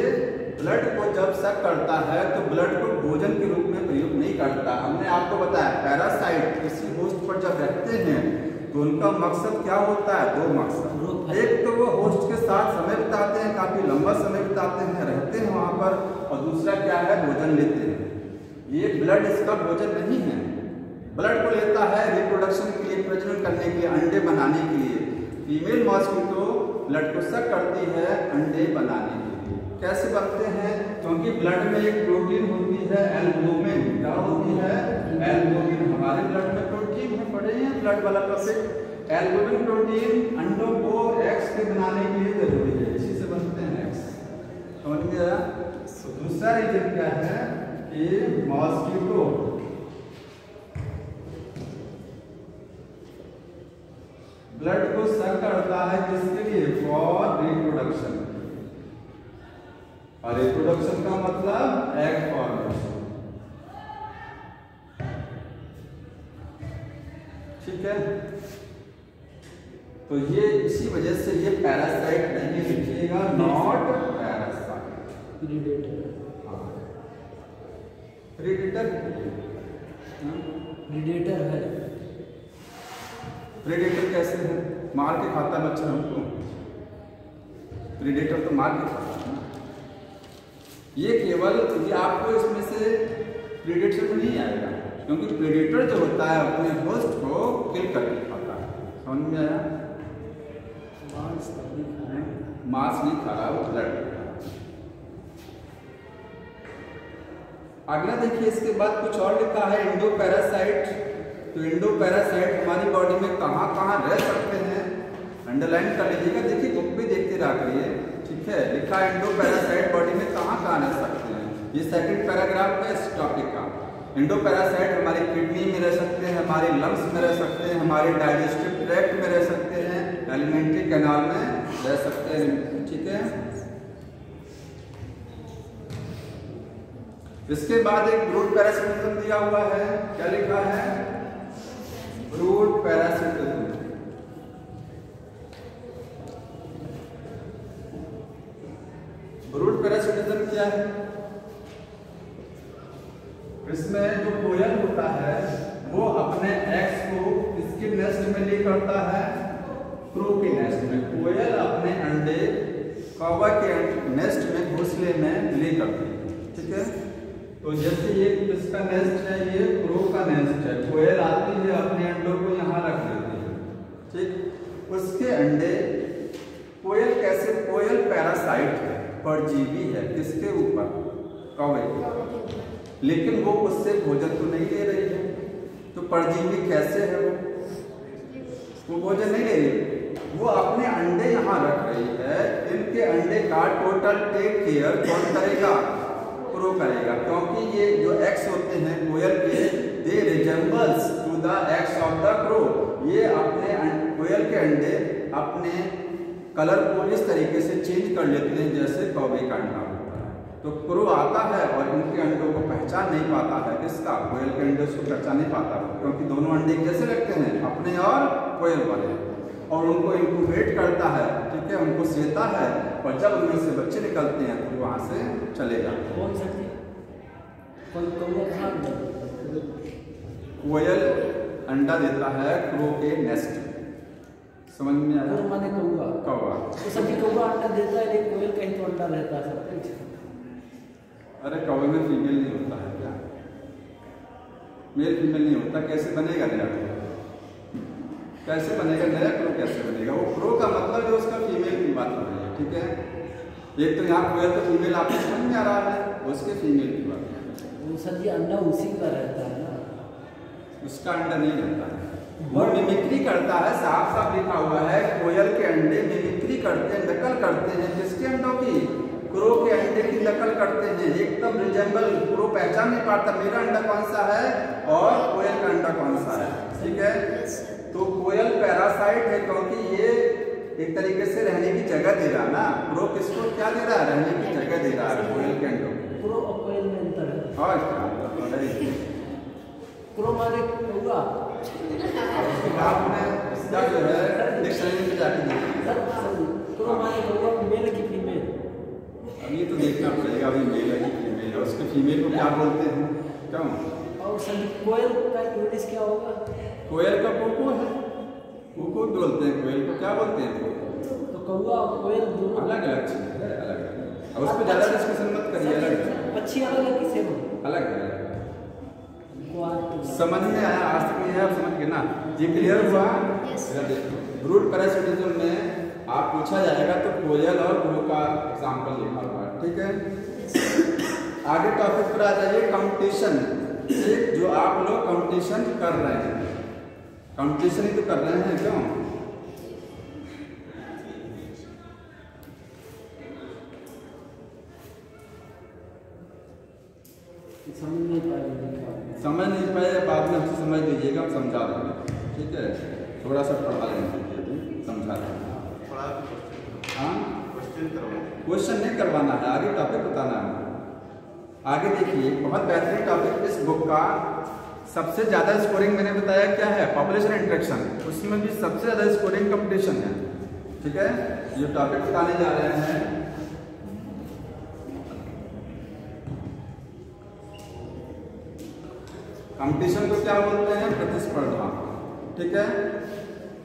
ब्लड को जब सक करता है तो ब्लड को भोजन के रूप में प्रयोग नहीं करता। हमने आपको बताया पैरासाइट किसी होस्ट पर जब रहते हैं तो उनका मकसद क्या होता है, 2 मकसद। एक तो वो होस्ट के साथ समय बिताते हैं, काफी लंबा समय बिताते हैं, रहते हैं वहां पर, और दूसरा क्या है, भोजन लेते हैं। ये ब्लड इसका भोजन नहीं है, ब्लड को लेता है रिप्रोडक्शन के लिए, प्रजनन करने के लिए, अंडे बनाने के लिए। फीमेल मॉस्किटो ब्लड को सक करती है अंडे बनाने के लिए। कैसे बनते हैं, क्योंकि ब्लड में एक प्रोटीन होती है एल्बुमिन, क्या होती है, एल्बुमिन। हमारे ब्लड में प्रोटीन है, पढ़े हैं ब्लड वाला टॉपिक। एल्बुमिन प्रोटीन अंडों को एग्स के बनाने के लिए जरूरी है, इसी से बनते हैं एग्स, समझ में आया। दूसरा रीजन क्या है कि मॉस्किटो ब्लड को सक करता है किसके लिए, फॉर रिप्रोडक्शन। और रिप्रोडक्शन का मतलब एग फॉर्मेशन, ठीक है। तो ये इसी वजह से ये पैरासाइट नहीं लिखिएगा, not parasite, predator. Predator, predator है। प्रीडेटर कैसे है, मार के खाता मच्छर हमको, प्रीडेटर तो मार के खाता है। ये केवल ये आपको इसमें से प्रीडेटर में नहीं आएगा, क्योंकि प्रीडेटर जो होता है अपने होस्ट को किल करके खाता है, समझ में आया। मांस नहीं खा रहा, वो ब्लड। अगला देखिए, इसके बाद कुछ और लिखा है, इंडो पैरासाइट। तो इंडो पैरासाइट हमारी बॉडी में कहाँ कहाँ रह सकते हैं, अंडरलाइन कर लीजिएगा, देखिए बुक भी देखते रह करिए, ठीक है। लिखा है इंडो पैरासाइट बॉडी में कहाँ कहाँ रह सकते हैं, ये सेकंड पैराग्राफ है इस टॉपिक का। इंडो पैरासाइट हमारी किडनी में रह सकते हैं, हमारे लंग्स में रह सकते हैं, हमारे डाइजेस्टिव ट्रैक्ट में रह सकते हैं, एलिमेंट्री कैनाल में रह सकते हैं, ठीक है। इसके बाद एक ब्रूड पैरासिटिज्म दिया हुआ है, क्या लिखा है, ब्रूड पैरासिटिज्म। ब्रूड पैरासिटिज्म क्या है, इसमें जो कोयल होता है वो अपने एग्स को किसके नेस्ट में ले करता है, क्रो के नेस्ट में। कोयल अपने अंडे कौवा के नेस्ट में, घोंसले में ले करती है, ठीक है। तो जैसे ये किसका नेस्ट है, ये क्रो का नेस्ट है, कोयल आती है अपने अंडों को यहाँ रख देती है, ठीक। उसके अंडे, कोयल कैसे, कोयल पैरासाइट है, परजीवी है, किसके ऊपर, कौवे के, लेकिन वो उससे भोजन तो नहीं ले रही है। तो परजीवी कैसे है, वो भोजन नहीं ले रही, वो अपने अंडे यहाँ रख रही है। इनके अंडे का टोटल टेक केयर कौन करेगा, क्रो करेगा, क्योंकि ये जो एग्स होते हैं कोयल के, they resembles to the eggs of the crow. ये अपने कोयल के अंडे अपने कलर को इस तरीके से चेंज कर लेते हैं जैसे कौवे का अंडा होता है। तो क्रो आता है और इनके अंडों को पहचान नहीं पाता है, किसका, कोयल के अंडे को पहचान नहीं पाता, क्योंकि दोनों अंडे कैसे लगते हैं, अपने और कोयल वाले, और उनको इंक्यूबेट करता है, ठीक है, उनको सेता है, और जब उनमें से बच्चे निकलते हैं तो वहाँ से चले जाते हैं। कौन सा कोयल अंडा देता है क्रो के नेस्ट, समझ में आया, माने कौवा, कौवा। तो सभी कौवा अंडा देता है, लेकिन कोयल कहीं तो अंडा रहता है सब कुछ। अरे कौवे में फीमेल नहीं होता है क्या, मेल फीमेल नहीं होता, कैसे बनेगा नया क्रो, कैसे बनेगा नया क्रो, कैसे बनेगा, वो क्रो का मतलब जो उसका फीमेल की बात हो रही है, ठीक है। एक तो यहाँ कोयल तो फीमेल आपको समझ में आ रहा है, उसके फीमेल की बात है। वो सर जी अंडा उसी का रहता है ना, उसका अंडा नहीं रहता है, वो मिमिक्री करता है। साफ साफ लिखा हुआ है कोयल के अंडे मिमिक्री करते हैं, नकल करते हैं। किसके अंडों की? क्रो के अंडे की नकल करते हैं। एकदम रिजेंबल, क्रो पहचान नहीं पाता मेरा अंडा कौन सा है और कोयल का अंडा कौन सा है। ठीक है, तो कोयल पैरासाइट है क्योंकि ये एक तरीके से रहने की जगह दे रहा है ना। क्रो किसको क्या दे रहा है? रहने की जगह दे रहा है कोयल के अंडों को। क्रो और कोयल में अंतर है। और क्या अंतर है? क्रो माने होगा आपने इसका जो है डिक्शनरी में जाके देखिए। क्रो माने होगा मेल की फीमेल। अब ये तो देखना पड़ेगा अभी मेल है कि फीमेल है, उसके फीमेल को क्या बोलते हैं क्यों? और सर कोयल का इंग्लिश क्या होगा? कोयल का कोको है, कोको बोलते हैं। कोयल को क्या बोलते हैं? तो कौवा और कोयल दोनों अलग अलग चीज है, अलग अलग। अब उस पर ज़्यादा डिस्कशन मत करिए। अलग पक्षी अलग है किसे अलग अलग समझ में आया? आज तक नहीं है, आप समझ गए ना? ये क्लियर हुआ? ब्रूड पैरासिटिज्म में आप पूछा जाएगा तो कोयल और क्रो का एग्जाम्पल लिखा हुआ है। ठीक है, आगे टॉपिक पर आ जाइए। कंपटीशन, जो आप लोग कंपटीशन कर रहे हैं, कंपटीशन ही तो कर रहे हैं क्यों? समझ नहीं पाए, बाद में हमसे समझ लीजिएगा, हम समझा देंगे। ठीक है, थोड़ा सा पढ़ा लेंगे, समझा देंगे। हाँ, क्वेश्चन नहीं करवाना है, आगे टॉपिक बताना है। आगे देखिए, बहुत बेहतरीन टॉपिक इस बुक का। सबसे ज़्यादा स्कोरिंग मैंने बताया क्या है? Population interaction. उसमें भी सबसे ज़्यादा स्कोरिंग कंपटीशन है। ठीक है, ये टॉपिक बताने जा रहे हैं। कंपटीशन को क्या बोलते हैं? प्रतिस्पर्धा। ठीक है,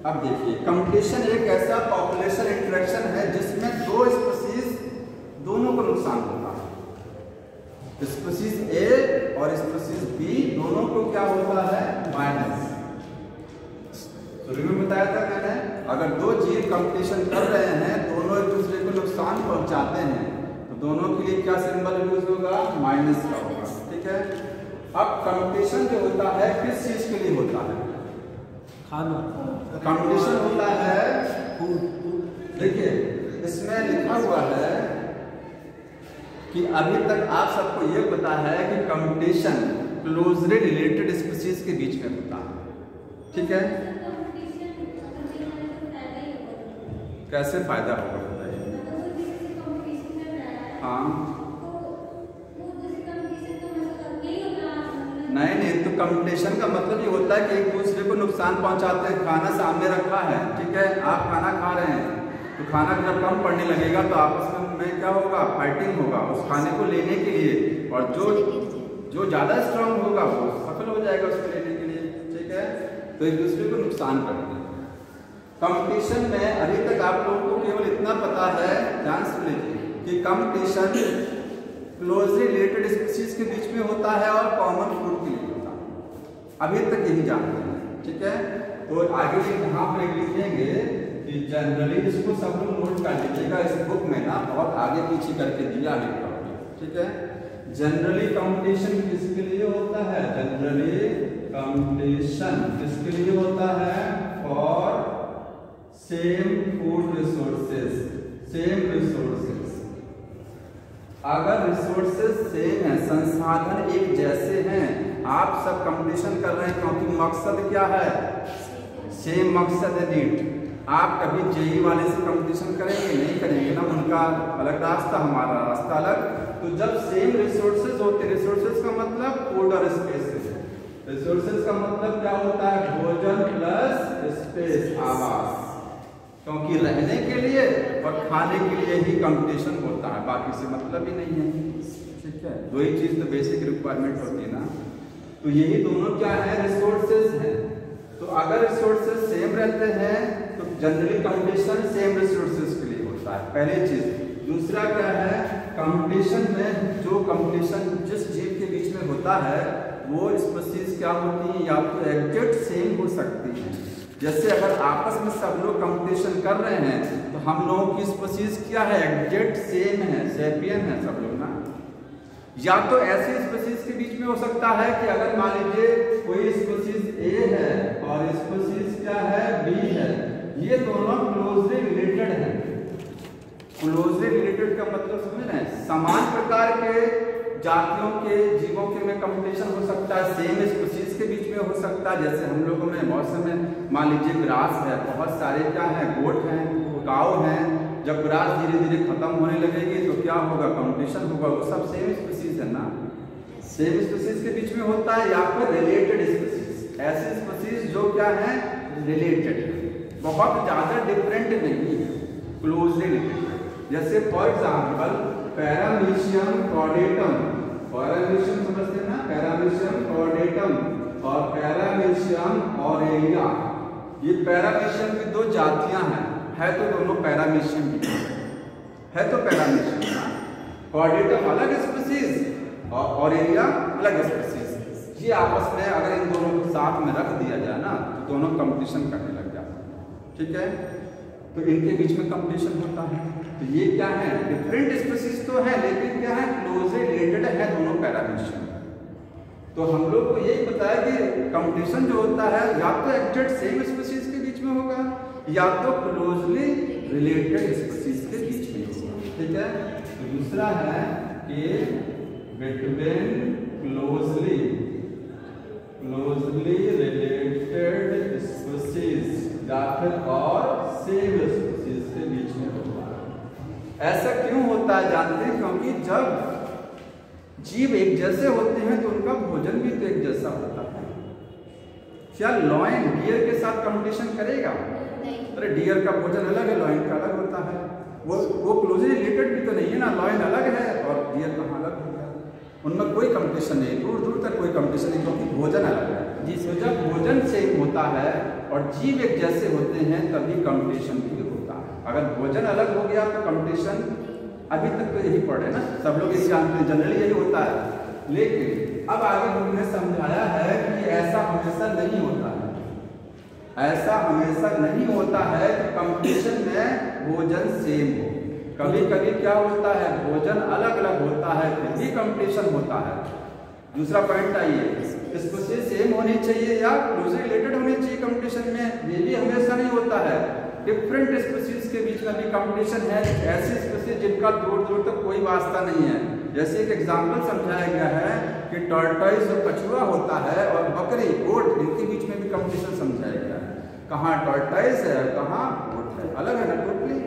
अब देखिए, कंपटीशन एक ऐसा पॉपुलेशन इंटरेक्शन है जिसमें दो स्पीशीज दोनों को नुकसान होता है। स्पीशीज ए और स्पीशीज बी दोनों को क्या होता है? माइनस। शुरू में बताया था मैंने, अगर दो जीव कंपटीशन कर रहे हैं, दोनों एक दूसरे को नुकसान पहुंचाते हैं, तो दोनों के लिए क्या सिंबल यूज होगा? माइनस का होगा। ठीक है, अब कंपटीशन जो होता है किस चीज के लिए होता है? खाना। कंपटीशन होता है फूड। देखिए, इसमें लिखा हुआ है कि अभी तक आप सबको ये पता है कि कंपटीशन क्लोजली रिलेटेड स्पीशीज के बीच में होता है। ठीक है, कैसे फायदा होगा बताइए? हाँ, नहीं, तो कंपटीशन का मतलब ये होता है कि एक दूसरे को नुकसान पहुंचाते हैं। खाना सामने रखा है, ठीक है, आप खाना खा रहे हैं, तो खाना जब कम पड़ने लगेगा तो आपस में क्या होगा? फाइटिंग होगा उस खाने को लेने के लिए, और जो ज़्यादा स्ट्रांग होगा वो सफल हो जाएगा उसको लेने के लिए। ठीक है, तो एक दूसरे को नुकसान करते हैं। कंपटीशन में अभी तक आप लोगों को केवल इतना पता है, ध्यान से लीजिए, कि कंपटीशन क्लोजली रिलेटेड स्पीशीज के बीच में होता है और कॉमन फूड के लिए होता है। अभी तक यही जानते हैं। ठीक है, तो आगे यहाँ पर लिखेंगे कि जनरली, इसको सब लोग नोट कर लीजिएगा, इस बुक में ना बहुत आगे पीछे करके दिया है टॉपिक। ठीक है, जनरली कंपटीशन किसके लिए होता है? जनरली कंपटीशन किसके लिए होता है? For same food resources. Same resources, अगर रिसोर्सेज सेम है, संसाधन एक जैसे हैं, आप सब कंपटीशन कर रहे हैं क्योंकि मकसद क्या है? सेम मकसद है, नीट। आप कभी जेई वाले से कंपटीशन करेंगे? नहीं करेंगे ना, उनका अलग रास्ता, हमारा रास्ता अलग। तो जब सेम रिसोर्सेज होते, रिसोर्सेज का मतलब फूड और स्पेस। रिसोर्सेज का मतलब क्या होता है? भोजन प्लस स्पेस, आवास। क्योंकि रहने के लिए और खाने के लिए ही कंपटीशन होता है, बाकी से मतलब ही नहीं है। ठीक है, दो ही चीज तो बेसिक रिक्वायरमेंट होती है ना। तो यही दोनों क्या है? रिसोर्सेज हैं। तो अगर रिसोर्सेज सेम रहते हैं तो जनरली कंपटीशन सेम रिसोर्सेज के लिए होता है, पहली चीज। दूसरा क्या है? कंपटीशन में जो कंपटीशन जिस जीव के बीच में होता है वो स्पीशीज क्या होती है? या तो एग्जैक्ट सेम हो सकती है। जैसे अगर आपस में सब लोग कंपटीशन कर रहे हैं तो हम लोगों की स्पीशीज क्या है? एग्जैक्ट सेम है, सेपियन है सब लोग ना। या तो ऐसी स्पीशीज के बीच में हो सकता है कि अगर मान लीजिए कोई स्पीशीज ए है और स्पीशीज क्या है बी है, ये दोनों क्लोजली रिलेटेड हैं। क्लोजली रिलेटेड का मतलब समझ रहे हैं, समान प्रकार के जातियों के जीवों के में कंपटीशन हो सकता है, सेम स्पीशीज के बीच में हो सकता है। जैसे हम लोगों में बहुत समय मान लीजिए ग्रास है, बहुत सारे क्या है गोट हैं, काऊ हैं, जब ग्रास धीरे धीरे खत्म होने लगेगी तो क्या होगा, कंपटीशन होगा। वो सब सेम स्पीशीज है ना, सेम स्पीशीज के बीच में होता है या फिर रिलेटेड स्पीशीज, ऐसी स्पीशीज जो क्या है रिलेटेड, बहुत ज्यादा डिफरेंट नहीं है, क्लोजली रिलेटेड। जैसे फॉर एग्जाम्पल पैरामीशियम कॉर्डेटम, पैरामीशियम समझते हैं ना, पैरामीशियम कॉर्डेटम और पैरामीशियम ऑरेलिया, ये पैरामीशियम की दो जातियां हैं, है तो दोनों पैरामीशियम की है, तो पैरामीशियम ना, कॉर्डेटम अलग स्पीशीज और ऑरेलिया अलग स्पीशीज, ये आपस में अगर इन दोनों को साथ में रख दिया जाए ना तो दोनों कंपटीशन करने लग जाते हैं, ठीक है। तो इनके बीच में कंपटीशन होता है। तो ये क्या है, डिफरेंट स्पीशीज तो है लेकिन क्या है क्लोजली रिलेटेड है दोनों पैरामीशियम। तो हम लोग को यही पता है कि कंपटीशन जो होता है या तो एग्जैक्ट सेम स्पीशीज के बीच में होगा या तो क्लोजली रिलेटेड स्पीशीज के बीच में होगा, ठीक है। तो दूसरा है कि बिटवीन क्लोजली रिलेटेड स्पीशीज या फिर और सेम स्पीशीज के बीच में होगा। ऐसा क्यों होता है जानते हैं, क्योंकि जब जीव एक जैसे होते हैं तो उनका भोजन भी तो एक जैसा होता है। क्या लॉयन डियर के साथ कंपटीशन करेगा? अरे डियर का भोजन अलग है, लॉयन का अलग होता है, वो क्लोजली रिलेटेड भी तो नहीं है ना, लॉयन अलग है और डियर कहाँ अलग होगा, उनमें कोई कंपटीशन नहीं, दूर दूर तक कोई कंपटीशन नहीं, क्योंकि भोजन अलग है। तो जब भोजन सेम होता है और जीव एक जैसे होते हैं तभी कंपटीशन भी होता है। अगर भोजन अलग हो गया तो कंपटीशन, अभी तक तो यही पढ़े ना, सब लोग यही जानते हैं, जनरली यही होता है। लेकिन अब आगे हमने समझाया है कि ऐसा हमेशा नहीं होता है, ऐसा हमेशा नहीं होता है कि कंपटीशन में भोजन सेम हो। कभी कभी क्या होता है भोजन अलग अलग होता है फिर भी कंपटीशन होता है। दूसरा पॉइंट आइए, स्पीशीज सेम होनी चाहिए या क्लोजली रिलेटेड होनी चाहिए कंपटीशन में, ये भी हमेशा नहीं होता है। डिफरेंट स्पीशीज के बीच में भी कंपटीशन है, ऐसी स्पीशीज जिनका दूर दूर तक कोई वास्ता नहीं है। जैसे एक एग्जांपल समझाया गया है कि टॉर्टॉइस और कछुआ होता है और बकरी गोट, इनके बीच में भी कंपटीशन समझाया गया है। कहाँ टॉर्टॉइस है कहाँ गोट है, अलग है ना टोटली।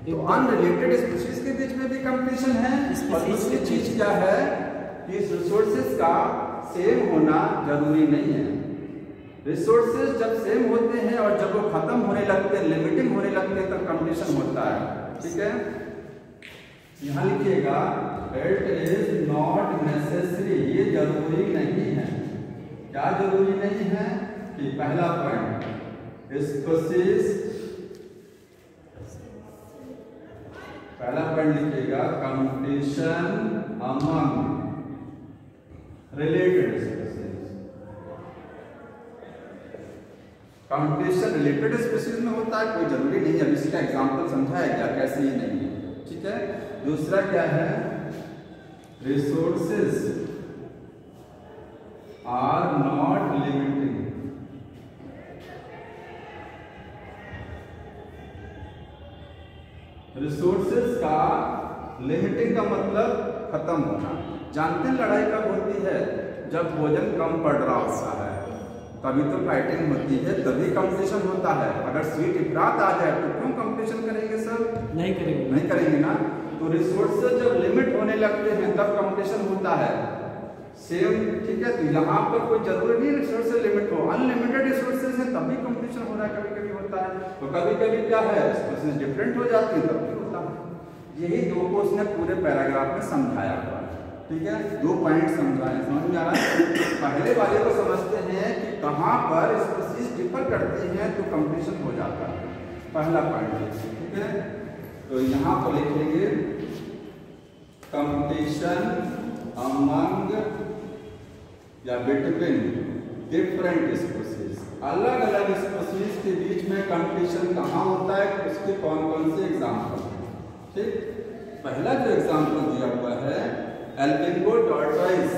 तो अनरिलेटेड स्पीशीज के बीच में भी कंपटीशन है। और दूसरी चीज क्या है कि रिसोर्सेज का सेम होना जरूरी नहीं है। रिसोर्सेज जब सेम होते हैं और जब वो खत्म होने लगते हैं, लिमिटिंग होने लगते हैं, तब कंपटीशन होता है, ठीक है। यहाँ लिखिएगा इट इज नॉट नेसेसरी, ये जरूरी नहीं है। क्या जरूरी नहीं है कि पहला पॉइंट स्पीशीज, पहला पॉइंट लिखिएगा competition among related species. Competition related species में होता है, कोई जरूरी नहीं है। इसका एग्जांपल समझाया गया कैसे ये नहीं है, ठीक है। दूसरा क्या है, resources are not limiting, resources का लिमिटिंग का मतलब खत्म होना। जानते हैं लड़ाई कब होती है, जब भोजन कम पड़ रहा होता है, तभी तो फाइटिंग होती है, तभी कंपटीशन होता है। अगर स्वीट इफरात आ जाए तो क्यों कंपटीशन करेंगे सर? नहीं करेंगे, नहीं करेंगे ना। तो रिसोर्सेज जब लिमिट होने लगते हैं तब कंपटीशन होता है, सेम, ठीक है। तो यहाँ पर कोई जरूरी नहीं रिसोर्सेज लिमिट हो, अनलिमिटेड रिसोर्सेज है तभी कंपटीशन हो रहा है, कभी कभी होता है। तो कभी कभी क्या है स्पीशीज डिफरेंट हो जाती है तब भी होता है। यही दो को उसने पूरे पैराग्राफ में समझाया हुआ है, ठीक है। दो पॉइंट समझाए, समझ में आ रहा है। पहले वाले को समझते हैं कि कहाँ पर स्पीशीज डिफर करती हैं तो कंपटीशन हो जाता है, पहला पॉइंट, ठीक है। तो यहाँ पर लिखेंगे कंपटीशन अमंग या बिटवीन डिफरेंट स्पीशीज, अलग अलग स्पीशीज के बीच में कंपटीशन कहाँ होता है, उसके कौन कौन से एग्जाम्पल हैं, ठीक। पहला जो एग्जाम्पल दिया हुआ है एल्बिंगो टॉर्टोइज।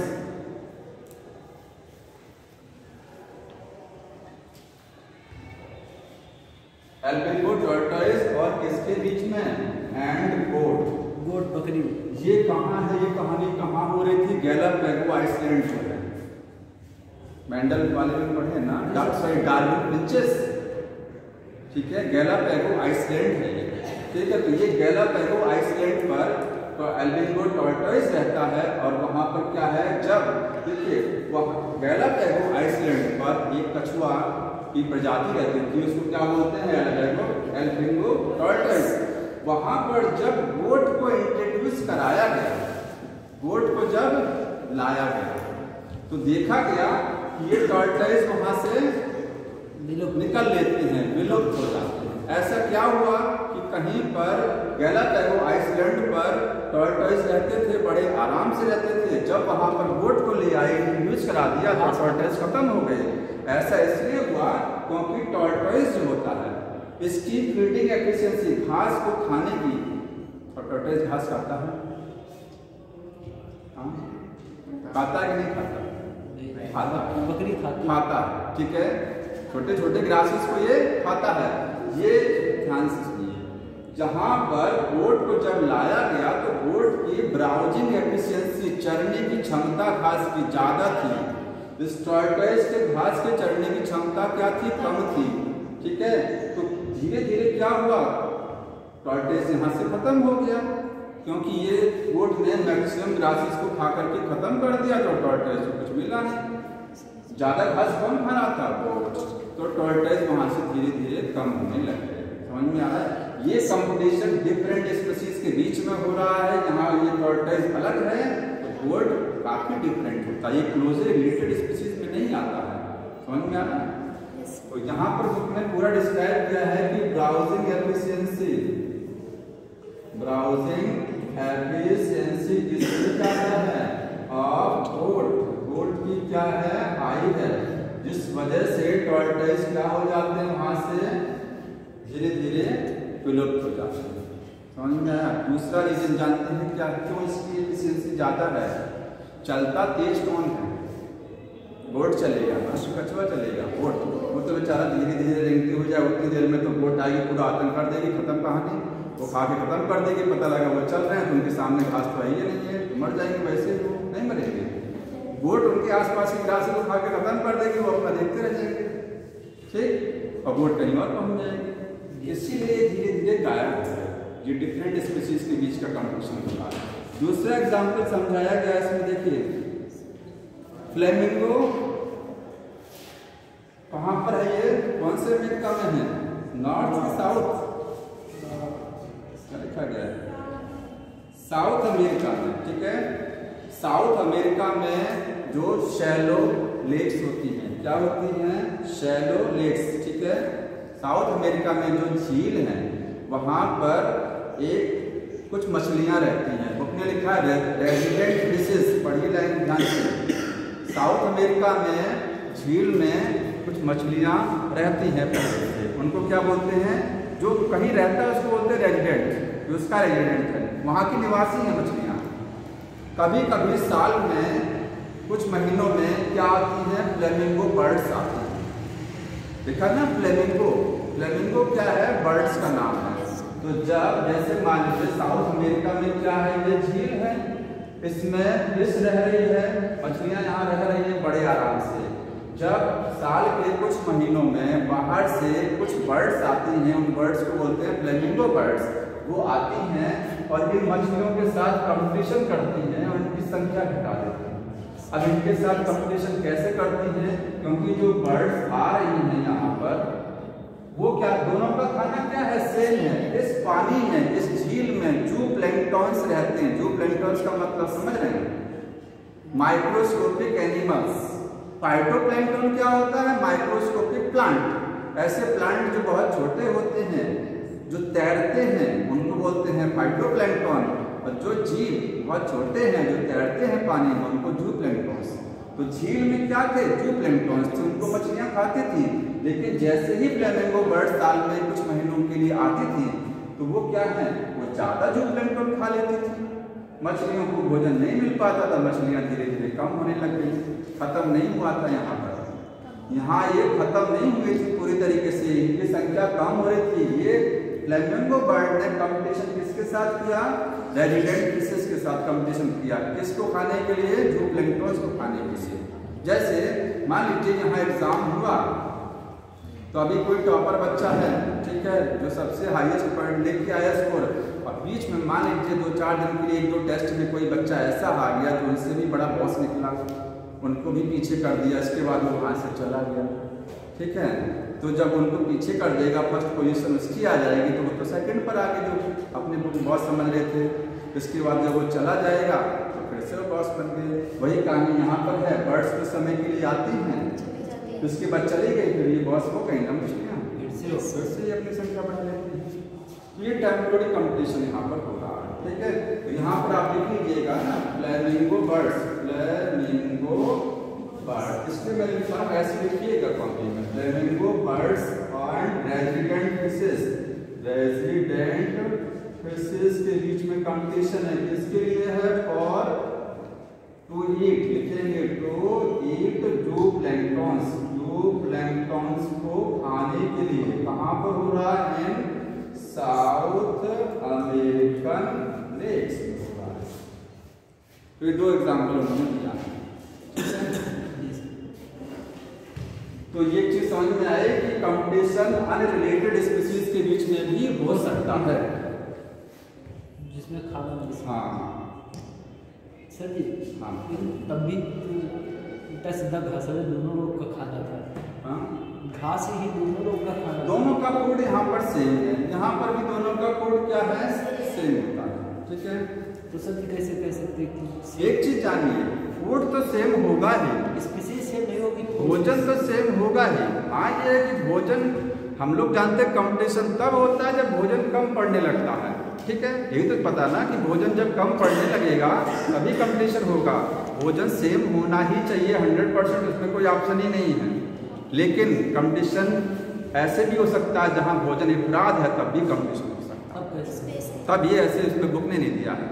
एल्बिंगो टॉर्टोइज और किसके बीच में? एंड गोट। गोट बकरी। ये कहाँ है? ये कहानी कहाँ हो रही थी? गैलापैगो आइसलैंड पर है। मेंडल वाले में पढ़े ना, डार्विन प्रिंसेस, ठीक है। गैलापैगो आइसलैंड है ये, ठीक है। तो ये गैलापैगो आइसलैंड पर तो एल्बिंगो टॉर्टोइज रहता है। और वहाँ पर क्या है, जब देखिए वह गैलापैगो आइसलैंड पर एक कछुआ की प्रजाति रहती थी, उसको क्या बोलते हैं? एल्बिंगो टॉर्टोइज। वहाँ पर जब गोट को इंट्रोड्यूस कराया गया, गोट को जब लाया गया, तो देखा गया कि ये टॉर्टोइज वहाँ से निकल लेते हैं, विलुप्त हो जाते हैं। ऐसा क्या हुआ कि कहीं पर गैलापैगो आइसलैंड पर टॉर्टोइज रहते थे, बड़े आराम से रहते थे। जब वहाँ पर गोट को ले आए, इंट्रोड्यूस करा दिया, तो टॉर्टोइज खत्म हो गए। ऐसा इसलिए हुआ क्योंकि टॉर्टोइज जो होता है, इसकी फीडिंग एफिशिएंसी, घास को खाने की, और टॉर्टोइज घास खाता है, हाँ? खाता है कि नहीं खाता? खाता, बकरी खाता है, ठीक है। छोटे छोटे ग्रासेस को ये खाता है। ये ध्यान से सुनिए, जहां पर गोट को जब लाया गया तो गोट की ब्राउजिंग एफिशिएंसी, चरने की क्षमता घास की ज्यादा थी। इस टॉर्टोइज के घास के चरने की क्षमता क्या थी? कम थी, ठीक है। तो धीरे धीरे क्या हुआ, टॉर्टोइज यहाँ से खत्म हो गया, क्योंकि ये गोट ने मैक्सिमम ग्रासेस को खा करके खत्म कर दिया। तो टॉर्टोइज को कुछ मिला नहीं, ज्यादा घास कौन खा रहा था? गोट। तो टॉर्टोइज वहां से धीरे धीरे कम होने लगे। समझ में आ रहा है? ये कंपटीशन डिफरेंट स्पीशीज के बीच में हो रहा है। यहाँ ये टॉर्टोइज अलग है तो गोट काफी डिफरेंट होता है, ये क्लोजली रिलेटेड स्पीशीज में नहीं आता है। समझ में आ रहा है? तो यहाँ पर बुक में पूरा डिस्क्राइब किया है कि ब्राउजिंग एफिशिएंसी किसकी क्या है? Of goat. गोट की क्या है? हाई है, जिस वजह से टॉर्टोइज क्या हो जाते हैं, वहां से धीरे धीरे विलुप्त हो जाते हैं। समझ में आया? दूसरा रीजन जानते हैं क्या, क्यों इसकी एफिशिएंसी ज्यादा है? चलता तेज कौन है? गोट चलेगा ना, कछुआ चलेगा? गोट। वो तो बेचारा धीरे धीरे रेंगती हो जाए, उतनी देर में तो गोट आएगी, पूरा आतंक कर देगी, खत्म कहानी। वो खा के खत्म कर देगी, पता लगा वो चल रहे हैं तो उनके सामने घास तो है ही नहीं है, तो मर जाएंगे। वैसे वो नहीं मरेंगे। गोट उनके आसपास की घास को खा के खत्म कर देगी, वो अपना देखते रह जाएंगे, ठीक। और गोट कहीं और पहुंच जाएंगे। इसीलिए धीरे धीरे गायब हो गए। ये डिफरेंट स्पीशीज के बीच का कंपटीशन हो रहा है। दूसरा एग्जाम्पल समझाया गया इसमें, देखिए फ्लेमिंगो कहाँ पर है? ये कौन से अमेरिका में है? नॉर्थ की साउथ? क्या लिखा गया है? साउथ अमेरिका में, ठीक है। साउथ अमेरिका में जो शैलो लेक्स होती हैं, क्या होती हैं? शैलो लेक्स, ठीक है। साउथ अमेरिका में जो झील है, वहां पर एक कुछ मछलियां रहती हैं। बुक में लिखा है रेजिडेंट फिशेस, पढ़िए लाइन ध्यान से। साउथ अमेरिका में झील में कुछ मछलियां रहती हैं पहले से, उनको क्या बोलते हैं? जो कहीं रहता है उसको बोलते हैं रेजिडेंट, जो उसका रेजिडेंट है, वहाँ की निवासी है मछलियाँ। कभी कभी साल में कुछ महीनों में क्या आती हैं? फ्लेमिंगो बर्ड्स आती हैं। देखा ना फ्लेमिंगो? फ्लेमिंगो क्या है? बर्ड्स का नाम है। तो जब जैसे मान लीजिए साउथ अमेरिका में क्या है? ये झील है, इसमें फिश रह रही है, मछलियाँ यहाँ रह रही हैं बड़े आराम से। जब साल के कुछ महीनों में बाहर से कुछ बर्ड्स आती हैं, उन बर्ड्स को बोलते हैं फ्लेमिंगो बर्ड्स। वो आती हैं और ये मछलियों के साथ कंपटीशन करती हैं और इनकी संख्या घटा देती हैं। अब इनके साथ कंपटीशन कैसे करती हैं? क्योंकि जो बर्ड्स आ रही हैं यहाँ पर, वो क्या, दोनों का खाना क्या है? सेम है। इस पानी में, इस झील में जू प्लैंक्टन्स रहते हैं। जू प्लैंक्टन्स का मतलब समझ रहे हैं? Microscopic animals. फाइटोप्लैंक्टन क्या होता है? Microscopic plant. ऐसे प्लांट जो बहुत छोटे होते हैं, जो तैरते हैं, उनको बोलते हैं फाइटोप्लैंक्टन। और जो जीव बहुत छोटे हैं, जो तैरते हैं पानी में, उनको जूप्लैंक्टन्स। तो झील में क्या थे? जूप्लैंक्टन्स थे, उनको मछलियां खाती थी। लेकिन जैसे ही फ्लेमिंगो बर्ड साल में कुछ महीनों के लिए आती थी, तो वो क्या है? वो ज्यादा जूप्लैंक्टन खा लेती थी। मछलियों को भोजन नहीं मिल पाता था, मछलियाँ धीरे धीरे कम होने लग गई, खत्म नहीं हुआ था। यहाँ पर यहाँ ये खत्म नहीं हुई थी पूरी तरीके से, इनकी संख्या कम हो रही थी। ये फ्लेमिंगो बर्ड ने कंपटीशन किसके साथ किया? रेजिडेंट फिशेस के साथ कंपटीशन किया। किसको खाने के लिए? ज़ूप्लैंक्टन को खाने के लिए। जैसे मान लीजिए यहाँ एग्जाम हुआ, तो अभी कोई टॉपर बच्चा है, ठीक है, जो सबसे हाईएस्ट पॉइंट लेके आया स्कोर, और बीच में मान लीजिए 2-4 दिन के लिए 1-2 टेस्ट में कोई बच्चा ऐसा आ गया जो उनसे भी बड़ा बॉस निकला, उनको भी पीछे कर दिया, इसके बाद वो वहाँ से चला गया, ठीक है। तो जब उनको पीछे कर देगा, फर्स्ट पोजीशन उसकी आ जाएगी, तो वो तो सेकंड पर आ गए जो अपने को बॉस समझ रहे थे। इसके बाद जब वो चला जाएगा तो फिर से वो बॉस बन गए। वही कहानी यहाँ पर है, बर्ड्स कुछ समय के लिए आती हैं, उसके बाद चली गई, फिर ये बॉस हो गई ना मछलियाँ, फिर से अपनी संख्या बढ़ा लेती है। तो ये टेम्पोररी कंपटीशन यहाँ पर होगा, ठीक है। तो यहाँ पर आप लिख लीजिएगा ना, फ्लेमिंगो बर्ड्स, फ्लेमिंगो बर्ड, इसलिए मैं लिखा हूँ, ऐसे लिखिएगा कॉपी में, flamingo birds and resident fishes, resident fishes के बीच में कंपटीशन है। किसके लिए है? और टू ईट, लिखेंगे टू ईट ज़ूप्लैंक्टन्स, ज़ूप्लैंक्टन्स को खाने के लिए। कहाँ पर हो रहा है? इन साउथ अमेरिकन लेक्स में हो रहा है। तो ये 2 एग्जाम्पल उन्होंने दिया। तो ये चीज समझ में आए कि कंपटीशन अनरिलेटेड स्पीशीज के बीच में भी हो सकता है, जिसमें खाना नहीं। हाँ सर जी, हाँ, तब भी उल्टा सीधा घास दोनों लोग का खाना था। हाँ, घास ही दोनों लोग का खाना, दोनों का फूड यहाँ पर सेम है, यहाँ पर भी दोनों का फूड क्या है? सेम होता है, ठीक है। तो सर जी कैसे कह सकते हैं? एक चीज जानिए, फूड तो सेम होगा ही, स्पीशीज सेम नहीं होगी, भोजन तो सेम होगा ही। हाँ, ये है कि भोजन हम लोग जानते हैं कंपटीशन तब होता है जब भोजन कम पड़ने लगता है, ठीक है। यही तो पता ना कि भोजन जब कम पड़ने लगेगा तभी कंपटीशन होगा। भोजन सेम होना ही चाहिए 100%, उसमें कोई ऑप्शन ही नहीं है। लेकिन कंपटीशन ऐसे भी हो सकता है जहाँ भोजन अपराध है, तब भी कंपटीशन हो सकता है। तब ये ऐसे उसमें बुक ने नहीं दिया है,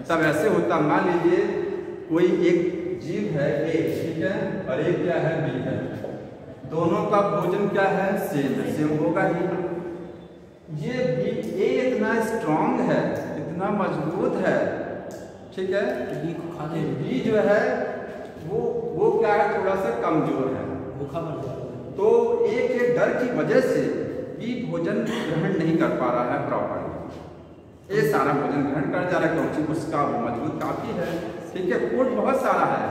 तब ऐसे होता। मान लीजिए कोई एक जीव है ए, ठीक है, और एक क्या है? बी है, दोनों का भोजन क्या है? सेम है, सेम होगा ही। ये बी, ए इतना स्ट्रांग है, इतना मजबूत है, ठीक है, बी को खाने, बी जो है वो क्या है? थोड़ा सा कमजोर है, भूखा मर जाएगा। तो ए के डर की वजह से बी भोजन ग्रहण नहीं कर पा रहा है प्रॉपर। ये सारा भोजन ग्रहण कर जा रहा है क्योंकि उसका वो मजबूत काफी है, ठीक है, फूड बहुत सारा है,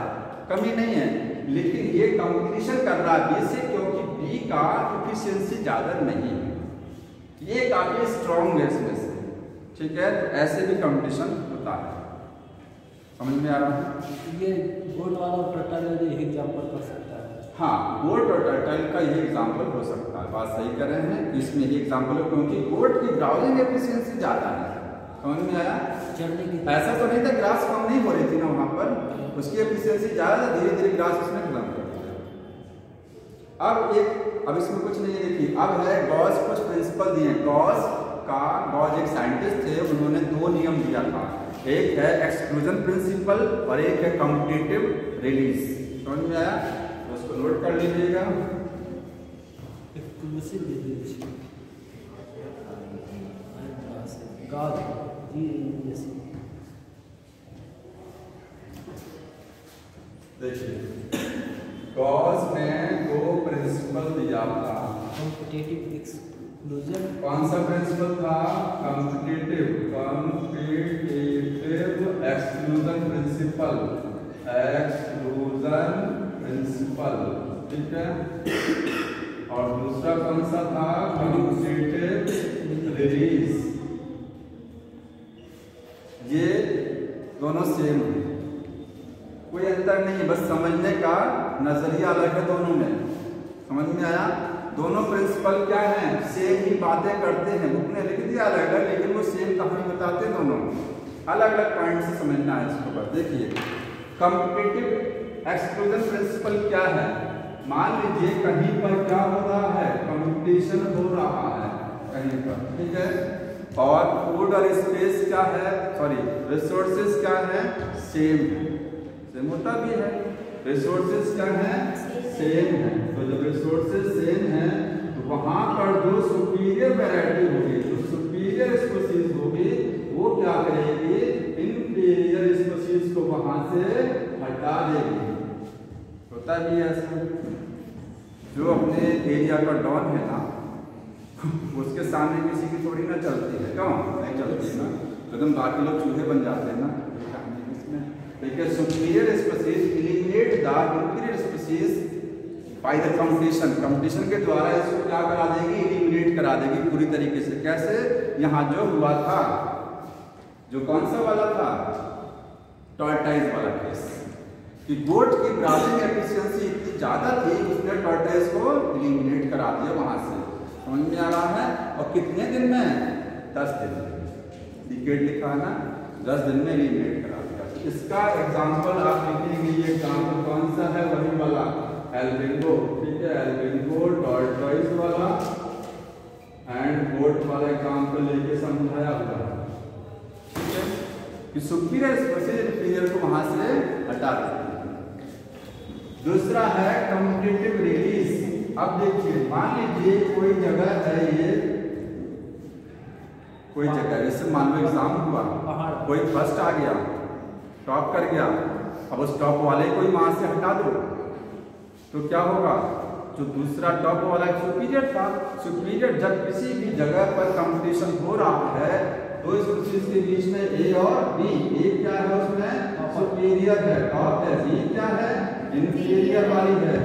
कमी नहीं है, लेकिन ये कंपटीशन कर रहा है बी से, क्योंकि बी का एफिशिएंसी ज्यादा नहीं है, ये काफी स्ट्रॉन्ग है इसमें से, ठीक है। तो ऐसे भी कंपटीशन होता है, समझ में आ रहा है? ये गोट वाला टर्टल यही एग्जाम्पल कर सकता है। हाँ, गोट और टर्टल का ये एग्जाम्पल हो सकता है, बात सही कर रहे हैं, इसमें ये एग्जाम्पल है क्योंकि गोट की ब्राउजिंग एफिशिएंसी ज्यादा है। समझ में आया? चढ़ने की ऐसा तो नहीं था, ग्रास कम नहीं हो रही थी ना वहां पर, उसकी एफिशिएंसी ज्यादा, धीरे धीरे ग्रास उसमें खत्म कर दिया। अब इसमें कुछ नहीं है, देखिए अब है गॉस, कुछ प्रिंसिपल दिए। गॉस एक साइंटिस्ट थे, उन्होंने 2 नियम दिया था, एक है एक्सक्लूजन प्रिंसिपल और एक है कॉम्पिटिटिव रिलीज। समझ में आया? तो उसको नोट कर लीजिएगा। देखिए गॉस ने 2 प्रिंसिपल दिया था। कॉम्पिटिटिव एक्सक्लूजन, कौन सा प्रिंसिपल था? कॉम्पिटिटिव एक्सक्लूजन प्रिंसिपल, ठीक है। और दूसरा कौन सा था? Competitive release. ये दोनों सेम है, कोई अंतर नहीं है, बस समझने का नजरिया अलग है दोनों में। समझ में आया? दोनों प्रिंसिपल क्या हैं? सेम ही बातें करते हैं, बुक ने लिख दिया अलग अलग, लेकिन वो सेम कहानी बताते हैं दोनों। अलग अलग पॉइंट से समझना है इसको। बस देखिए कॉम्पिटिटिव एक्सक्लूजन प्रिंसिपल क्या है? मान लीजिए कहीं पर क्या हो रहा है? कंपटीशन हो रहा है कहीं पर, ठीक है। और फूड और स्पेस क्या है, सॉरी रिसोर्सेज क्या है, सेम है, सेम होता भी है, रिसोर्सेज क्या है, सेम है। तो जब रिसोर्सेज सेम है तो वहां पर जो सुपीरियर वैरायटी होगी, जो सुपीरियर स्पीशीज होगी, वो क्या करेगी, इंफीरियर स्पीशीज को वहां से हटा देगी। होता भी है ऐसा। जो अपने एरिया का डॉन है ना, उसके सामने किसी की थोड़ी ना चलती है, क्यों नहीं चलती है ना, एकदम बाकी लोग चूहे बन जाते हैं ना इसमें। देखिए superior species eliminate the inferior species by the competition, competition के द्वारा इसको क्या करा देगी, एलिमिनेट करा देगी पूरी तरीके से। कैसे, यहाँ जो हुआ था, जो कौन सा वाला था, टॉर्टाइज वाला केस, कि गोट की ब्राउजिंग एफिशिएंसी इतनी ज्यादा थी उसने टॉर्टाइज को एलिमिनेट करा दिया वहां से। समझ में आ रहा है। और कितने दिन में, 10 दिन में, डिकेड लिखा है ना, 10 दिन में एलिमिनेट करा दिया। इसका एग्जांपल आप लिखेंगे, ये एग्जांपल कौन सा है, वही वाला एल्बिंगो, ठीक है, एल्बिंगो टॉर्टाइज वाला एंड गोट वाला एग्जांपल लेके समझाया हुआ है, ठीक है, कि सुपीरियर स्पीशीज इंफीरियर को वहां से हटा देते हैं। दूसरा है कॉम्पिटिटिव रिलीज। अब देखिए, मान लीजिए कोई जगह है, ये कोई जगह, जैसे मान लो एग्जाम हुआ, कोई फर्स्ट आ गया, टॉप कर गया, अब उस टॉप वाले को ही वहां से हटा दो तो क्या होगा, जो दूसरा टॉप वाला सुपीरियर था, सुपीरियर जब किसी भी जगह पर कंपटीशन हो रहा है तो इस स्पीशीज के बीच में ए और बी, ए क्या है उसमें सुपीरियर है, टॉप है, बी क्या है इंफीरियर वाली है,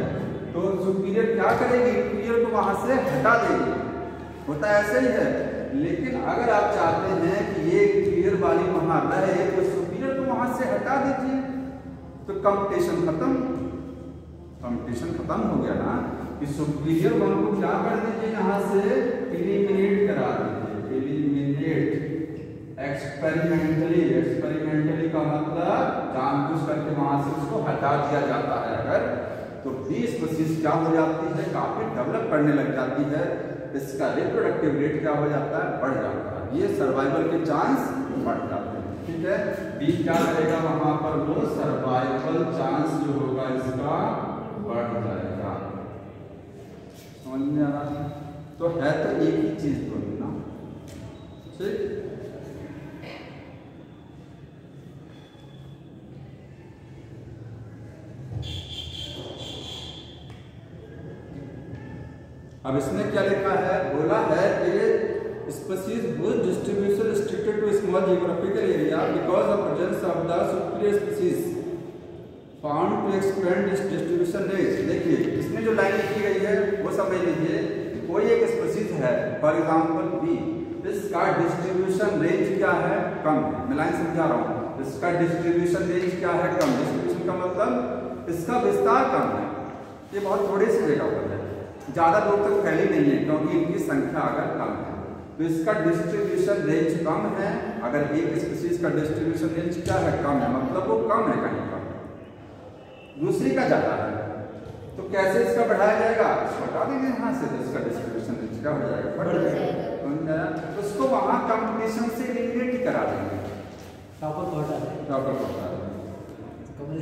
तो सुपीरियर क्या करेगी, इंफीरियर को वहां से हटा देगी। होता ऐसे ही है। लेकिन अगर आप चाहते हैं कि ये इंफीरियर वाली वहां रहे तो सुपीरियर को वहां से हटा दीजिए, तो कंपटीशन खत्म, कंपटीशन खत्म हो गया ना, कि सुपीरियर वन को क्या कर दीजिए, यहाँ से एलिमिनेट करा दीजिए, एलिमिनेट एक्सपेरिमेंटली, एक्सपेरिमेंटली का मतलब जानबूझ करके वहां से उसको हटा दिया जाता है। अगर तो 20 स्पीशीज क्या हो जाती है, काफी डेवलप करने लग जाती है, इसका रिप्रोडक्टिव रेट क्या हो जाता है, बढ़ जाता है, ये सर्वाइवल के चांस बढ़ जाते हैं, ठीक है। बी क्या करेगा वहां पर, वो सर्वाइवल चांस जो होगा इसका बढ़ जाएगा। समझ में आ रहा है। तो है तो एक ही चीज दोनों ना, ठीक। अब इसमें क्या लिखा है, बोला है कि species whose distribution restricted to a small geographical area because of presence of the superior species found to expand its distribution range। देखिए इसमें जो लाइन लिखी गई है वो समझ लीजिए, कोई एक स्पीशीज है, फॉर एग्जांपल बी, इसका डिस्ट्रीब्यूशन रेंज क्या है, कम है, मैं लाइन समझा रहा हूँ, इसका डिस्ट्रीब्यूशन रेंज क्या है, कम, डिस्ट्रीब्यूशन का मतलब इसका विस्तार कम है, ये बहुत थोड़ी सी जगह पर है, ज्यादा दूर तक फैली नहीं है, क्योंकि इनकी संख्या अगर कम है तो इसका डिस्ट्रीब्यूशन रेंज कम है। अगर एक स्पीशीज का डिस्ट्रीब्यूशन रेंज क्या है, कम है, मतलब वो कम है कहीं पर, दूसरी का ज्यादा है, तो कैसे इसका बढ़ाया जाएगा, हटा देंगे यहाँ से, तो इसका डिस्ट्रीब्यूशन रेंज क्या हो जाएगा, बढ़ जाएगा, तो उसको वहां कंपटीशन से एलिमिनेट करा देंगे, टॉपर को हटा देंगे।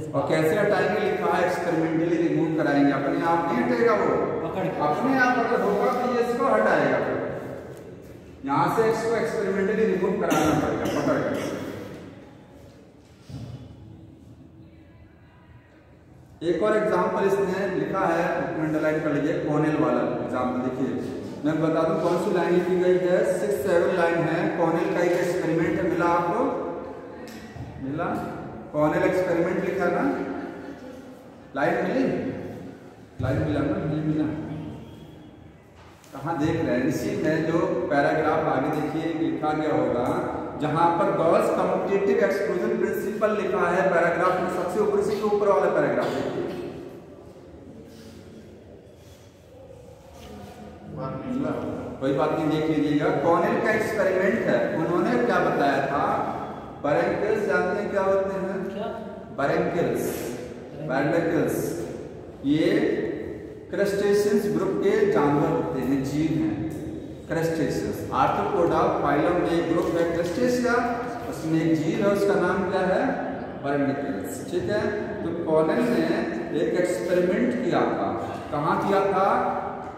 और कैसे हटाएंगे, लिखा है एक्सपेरिमेंटली रिमूव कराएंगे, अपने आप नहीं हटेगा वो, अपने आप अगर होगा तो ये इसको हटाएगा, यहाँ से इसको एक्सपेरिमेंटली रिमूव कराना पड़ेगा पकड़ कर। एक और एग्जांपल इसमें लिखा है, अंडरलाइन कर लीजिए, कॉर्नेल वाला एग्जांपल देखिए, मैं बता दूं कौन सी लाइन लिखी गई है, 6-7 लाइन है, कॉर्नेल का एक एक्सपेरिमेंट है, मिला आपको, मिला, कॉर्नेल एक्सपेरिमेंट लिखा ना, लाइन मिली, लाइन मिला ना, नहीं मिला, कहाँ देख रहे हैं, इसी में जो पैराग्राफ आगे देखिए लिखा गया होगा, जहां पर गॉस कम्पिटिटिव एक्सक्लूजन प्रिंसिपल लिखा है, पैराग्राफ में सबसे ऊपर, इसी के ऊपर वाला पैराग्राफ देखिए, कोई बात नहीं, देख लीजिएगा, कॉर्नेल का एक्सपेरिमेंट है, उन्होंने क्या बताया था, बैरेंकिल्स जानते हैं क्या होते हैं, क्या बैरेंकिल्स, बैरेंकिल्स ये क्रस्टेशियंस ग्रुप के जानवर होते हैं, जीव हैं, क्रस्टेशियस। आर्थ्रोपोडा फाइलम में एक ग्रुप है क्रस्टेशिया, उसमें एक जीव है, उसका नाम क्या है? बर्निकल्स। ठीक है, तो कॉर्नेल ने एक एक्सपेरिमेंट किया था। कहाँ किया था?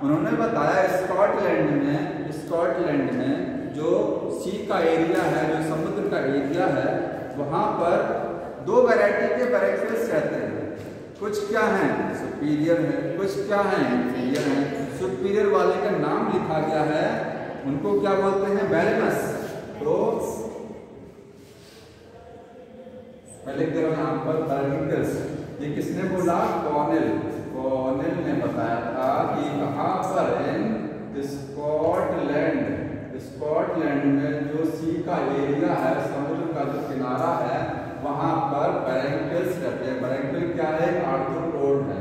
उन्होंने बताया स्कॉटलैंड में जो सी का एरिया है, जो समुद्र का एरिया है, वहाँ पर दो वैरायटी के बैरेक्टर्स रहते हैं। कुछ क्या हैं? सुपीरियर है, कुछ क्या हैं? इंफीरियर हैं। सुपीरियर वाले का नाम लिखा गया है, उनको क्या बोलते हैं? बैलेनस। तो मैं लिख दे रहा हूँ यहाँ पर बर्निकल्स। ये किसने बोला? कॉर्नेल ने बताया था कि कहाँ पर? स्कॉटलैंड में जो सी का एरिया है, समुद्र का जो किनारा है, वहाँ पर बैरेक्टल्स रहते हैं। बैरेक्टल क्या है? आर्थ्रोपोड है।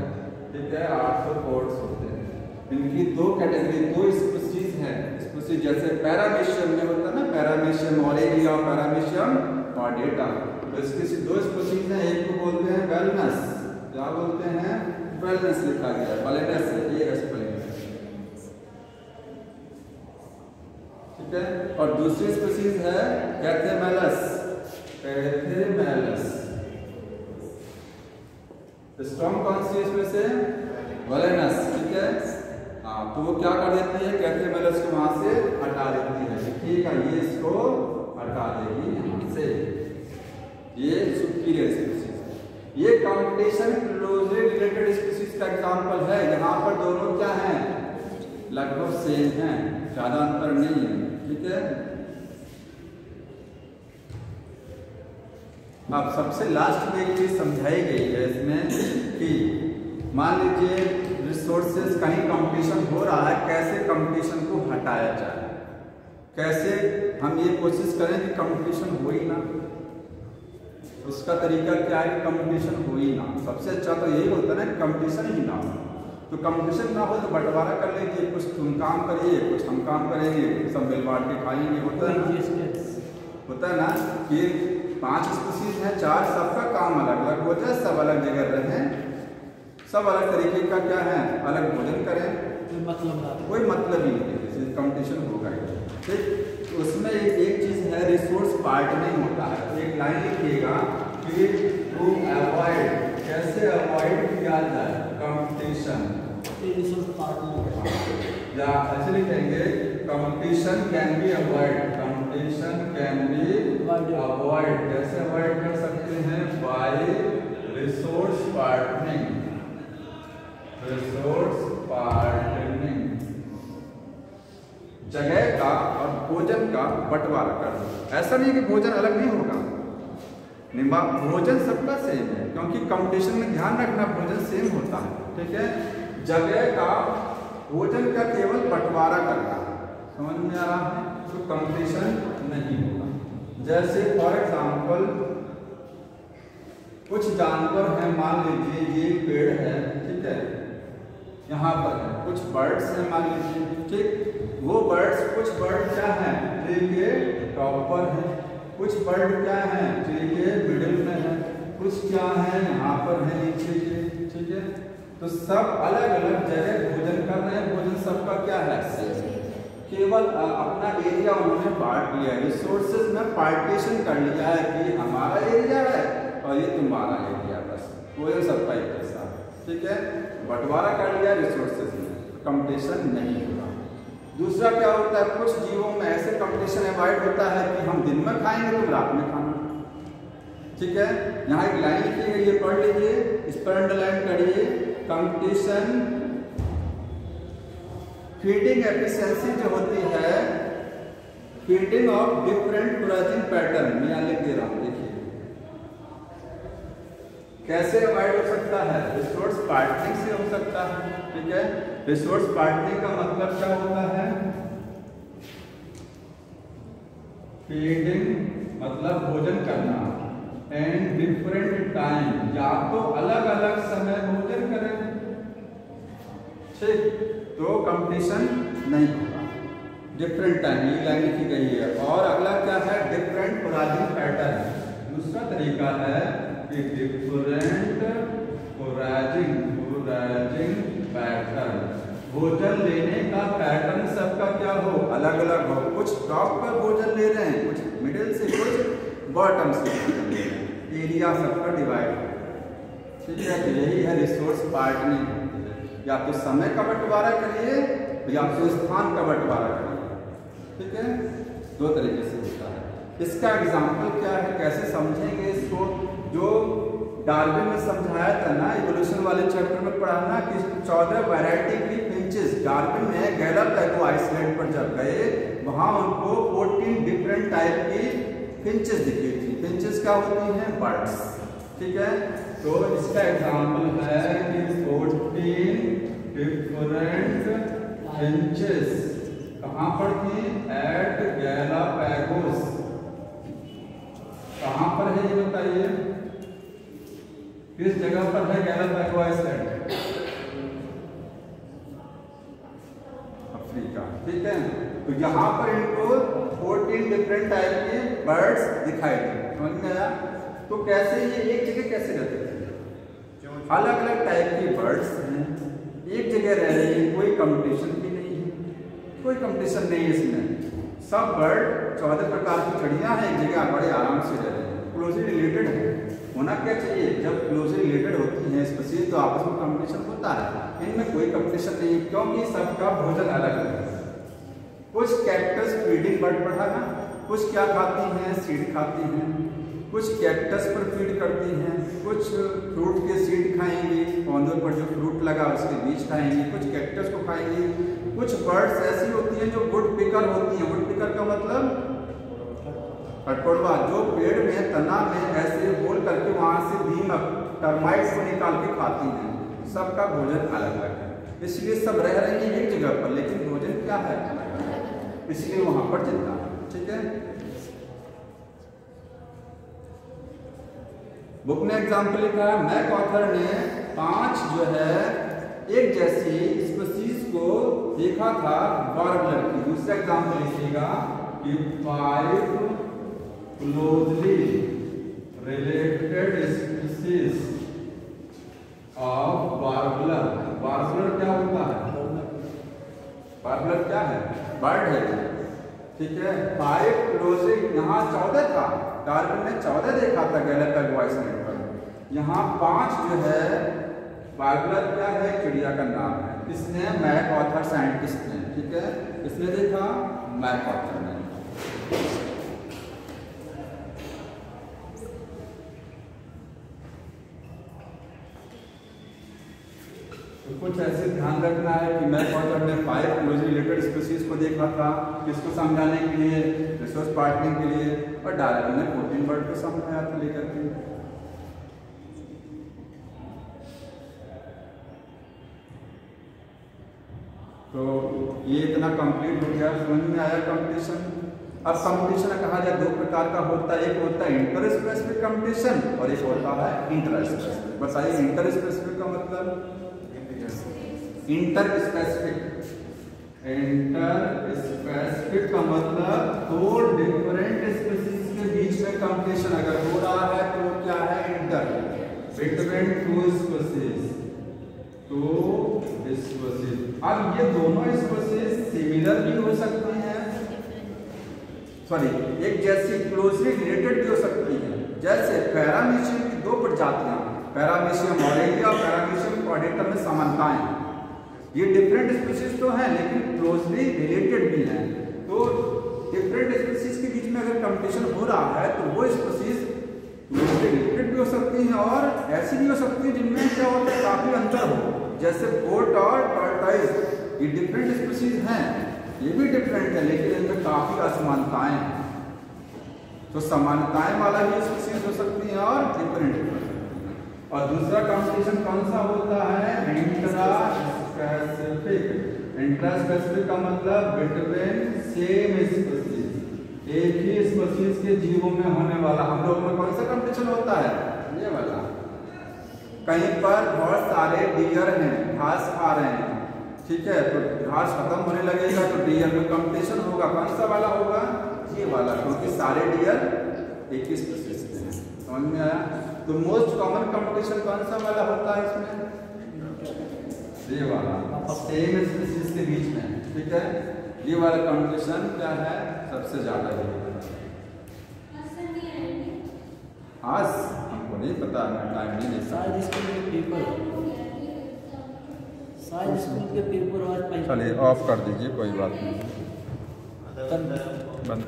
ठीक है, आर्थ्रोपोड्स होते हैं। इनकी दो कैटेगरी, दो स्पीशीज हैं। स्पीशीज जैसे पैरामीशियम में होता है ना, पैरामीशियम ऑरेलिया, पैरामीशियम ऑर्डेटा। तो इसकी दो स्पीशीज हैं, एक को बोलते हैं बैलेनस। क्या बोलते हैं? बैलेनस लिखा गया है, बैलेनस है ये स्पेलिंग। ठीक है, और दूसरी स्पीशीज है कैथेमेलस। स्ट्रॉन्ग कौन सी इसमें से? बैलेनस। ठीक है, हाँ, तो वो क्या कर देती है? कैथेमेलस को वहां से हटा देती है। ठीक है, ये इसको हटा देगी यहाँ से। ये सुपीरियर स्पीशीज। ये कॉम्पिटिशन क्लोजली रिलेटेड स्पीशीज का एग्जांपल है। यहाँ पर दोनों क्या हैं? लगभग सेम हैं, ज्यादा अंतर नहीं है। ठीक है, अब सबसे लास्ट में एक चीज समझाई गई है इसमें कि मान लीजिए रिसोर्सेज कहीं कंपटीशन हो रहा है, कैसे कंपटीशन को हटाया जाए, कैसे हम ये कोशिश करें कि कंपटीशन हो ही ना। उसका तरीका क्या है? कंपटीशन हो ही ना। सबसे अच्छा तो यही होता है ना, कंपटीशन ही ना हो। तो कंपटीशन ना हो तो बंटवारा कर लीजिए, कुछ तुम काम करिए, कुछ हम काम करेंगे, सब मिल बांट के खाएंगे। होता है ना कि 5 स्पीशीज हैं, 4, सबका काम अलग अलग हो जाए, सब अलग जगह रहें, सब अलग तरीके का क्या है? अलग भोजन करें, कोई मतलब ही नहीं, कंपटीशन होगा ही। ठीक, तो उसमें एक चीज है, रिसोर्स पार्टनरिंग होता है। एक लाइन लिखिएगा कि टू अवॉइड, कैसे अवॉइड किया जाए कंपटीशन। रिसोर्स पार्टनर या ऐसे लिखेंगे, competition can be avoid. Competition can be avoid. कैसे अवॉइड कर सकते हैं? By resource partnering. Resource partnering, जगह का और भोजन का बंटवारा कर दो। ऐसा नहीं कि भोजन अलग नहीं होगा, भोजन सबका सेम है, क्योंकि कंपटीशन में ध्यान रखना भोजन सेम होता है। ठीक है, जगह का, भोजन का केवल बंटवारा करना। समझ में आ रहा है? तो कंपटीशन नहीं होगा। जैसे फॉर एग्जाम्पल कुछ जानवर हैं, मान लीजिए ये पेड़ है, ठीक है, यहाँ पर है, कुछ बर्ड्स हैं मान लीजिए। ठीक, वो बर्ड्स, कुछ बर्ड क्या हैं? ट्री के टॉप पर हैं, कुछ बर्ड क्या हैं? ट्री के मिडिल में है, कुछ क्या है? यहाँ पर है नीचे के। ठीक है, तो सब अलग अलग जगह भोजन कर रहे हैं। भोजन सबका क्या है? केवल अपना एरिया उन्होंने बांट लिया है। रिसोर्सेज में पार्टीशन कर लिया है कि हमारा एरिया है और ये तुम्हारा एरिया, बस भोजन सबका एक जैसा। ठीक है, बंटवारा कर लिया रिसोर्सेज में, कंपटीशन नहीं होगा। दूसरा क्या होता है? कुछ जीवों में ऐसे कंपटीशन अवॉइड होता है कि हम दिन में खाएंगे तुम रात में खाना। ठीक है, यहाँ एक लाइन लिखी गई है, पढ़ लीजिए, इस पर अंडरलाइन करिए। कंपटीशन फीडिंग एफिशिएंसी जो होती है, feeding of different foraging pattern, मैं यहाँ लिख दे रहा हूँ, देखिए कैसे अवॉइड हो सकता है? रिसोर्स पार्टनरिंग से हो सकता है। ठीक है, रिसोर्स पार्टनरिंग का मतलब क्या होता है? फीडिंग मतलब भोजन करना, एंड डिफरेंट टाइम, या तो अलग अलग समय भोजन करें। ठीक, तो कंपटीशन नहीं होगा। डिफरेंट टाइम, ये लाइन लिखी गई है। और अगला क्या है? Different foraging pattern. दूसरा तरीका है कि डिफरेंट फोराजिंग पैटर्न। भोजन लेने का पैटर्न सबका क्या हो, अलग अलग हो। कुछ टॉप पर भोजन ले रहे हैं, कुछ मिडिल से, कुछ बॉटम से भोजन ले रहे हैं। एरिया सबका डिवाइड हो, ठीक है। तो यही है रिसोर्स पार्टनिंग। या तो समय का बंटवारा करिए या तो स्थान का बंटवारा करिए, ठीक है। दो तरीके से होता है। इसका एग्जाम्पल क्या है, कैसे समझेंगे इसको? जो डार्विन ने समझाया था ना इवोल्यूशन वाले चैप्टर में पढ़ा ना कि 14 वैरायटी की फिंचेस डार्विन ने गैलापैगो आइसलैंड पर जब गए वहां उनको 14 डिफरेंट टाइप की फिंचेस दिखी थी। फिंचेस क्या होती हैं? बर्ड्स, ठीक है। तो इसका एग्जाम्पल है कि 14 डिफरेंट फिंचेस कहाँ पर थी? Eight Galapagos. कहाँ पर है ये बताइए, किस जगह पर है गैलापैगो आइसलैंड? अफ्रीका, ठीक है। तो यहाँ पर इनको 14 डिफरेंट टाइप के बर्ड्स दिखाई दी, समझ में आया? तो कैसे ये एक जगह कैसे रहते थे? अलग अलग टाइप की बर्ड्स हैं, एक जगह रह रही है, कोई कंपटीशन भी नहीं है, कोई कंपटीशन नहीं है इसमें। सब बर्ड 14 प्रकार की चिड़िया हैं, एक जगह बड़े आराम से रह रहे हैं, क्लोजली रिलेटेड है। होना क्या चाहिए? जब क्लोजली रिलेटेड होती है स्पीशीज तो आपस में कंपटीशन होता है, इनमें कोई कंपटीशन नहीं है क्योंकि सबका भोजन अलग अलग है। कुछ कैक्टस फीडिंग बर्ड पढ़ा ना, कुछ क्या खाती हैं? सीड खाती हैं। कुछ कैक्टस पर फीड करती हैं, कुछ फ्रूट के सीड खाएंगी, पौधों पर जो फ्रूट लगा उसके बीज खाएंगी, कुछ कैक्टस को खाएंगी। कुछ बर्ड्स ऐसी होती हैं जो वुड पिकर होती हैं। वुड पिकर का मतलब कटोड़वा, जो पेड़ में तना में ऐसे होल करके वहां से दीमक टर्माइट्स को निकाल के खाती हैं। सबका भोजन अलग अलग है, इसलिए सब रह रही है एक जगह पर लेकिन भोजन क्या है? इसलिए वहां पर जितना, ठीक है। बुक ने एग्जाम्पल लिखा है, मैक ऑथर ने 5 जो है एक जैसी स्पीशीज को देखा था वार्बलर की। दूसरा एग्जाम्पल लिखिएगा कि 5 closely related species of warbler. Warbler क्या होता है? वार्बलर क्या है? बर्ड है, ठीक है। 5 क्लोजली, यहाँ 14 था, डार्विन ने 14 देखा था गैलापैगो आइसलैंड पर। यहाँ 5 जो है वार्बलर क्या है? चिड़िया का नाम है। इसने मैक ऑथर साइंटिस्ट ने, ठीक है, इसने देखा मैक ऑथर ने। तो कुछ ऐसे ध्यान रखना है कि मैक ऑथर ने 5 क्लोजली रिलेटेड स्पीशीज को देखा था, किसको समझाने के लिए? रिसोर्स पार्टनिंग के लिए। और डार्विन ने 14 बर्ड को समझाया था लेकर के। तो ये इतना कंप्लीट हो गया, समझ में आया कंपटीशन। अब कंपटीशन कहा जाए 2 प्रकार का होता है, एक होता है इंटर स्पेसिफिक कंपटीशन और एक होता है इंटर स्पेसिफिक। बताइए इंटर स्पेसिफिक का मतलब? इंटर स्पेसिफिक, इंटर स्पेसिफिक का मतलब 2 डिफरेंट स्पीशीज के बीच में कंपटीशन अगर हो रहा है तो वो क्या है? Inter, between 2 species, 2 species. अब ये दोनों स्पीशीज सिमिलर भी हो सकती हैं, सॉरी एक जैसी क्लोजली रिलेटेड भी हो सकती है। जैसे पैरामीशियम की 2 प्रजातियां, पैरामीशियम ऑरेलिया और पैरामीशियम कॉर्डेटा में समानताएं। ये डिफरेंट स्पीशीज तो हैं लेकिन क्लोजली रिलेटेड भी हैं। तो डिफरेंट स्पीशीज के बीच में अगर कंपटीशन हो रहा है तो वो स्पीशीज क्लोजली रिलेटेड भी हो सकती हैं और ऐसी भी हो सकती है जिनमें क्या होता है? काफी अंतर हो, जैसे बोट और टॉर्टोइस। ये डिफरेंट स्पीशीज हैं, ये भी डिफरेंट है लेकिन इनमें काफी असमानताएं हैं। तो समानताएं वाला भी स्पीशीज हो सकती है और डिफरेंट हो सकती है। और दूसरा कंपटीशन कौन सा होता है? Intra specific. इंट्रा स्पेसिफिक का मतलब बिटवीन सेम स्पीशीज, एक ही स्पीशीज के जीवों में होने वाला। हम लोग में कौन सा कंपटीशन होता है? ये वाला। कहीं पर बहुत सारे डियर हैं, घास खा रहे हैं, ठीक है, तो घास खत्म होने लगेगा तो डियर में कंपटीशन होगा। कौन सा वाला होगा? ये वाला, क्योंकि सारे डियर एक ही स्पीशीज के हैं। समझ में आया? तो मोस्ट कॉमन कंपटीशन कौन सा वाला होता है इसमें? ये वाला सेम स्पीशीज के बीच में, ठीक है। ये वाला कंपटीशन क्या है, सबसे ज्यादा है। आज हमको नहीं पता, टाइम नहीं दे शायद स्कूल के पेपर, शायद स्कूल के पेपर आज चलिए ऑफ कर दीजिए, कोई बात नहीं, अदर बंद।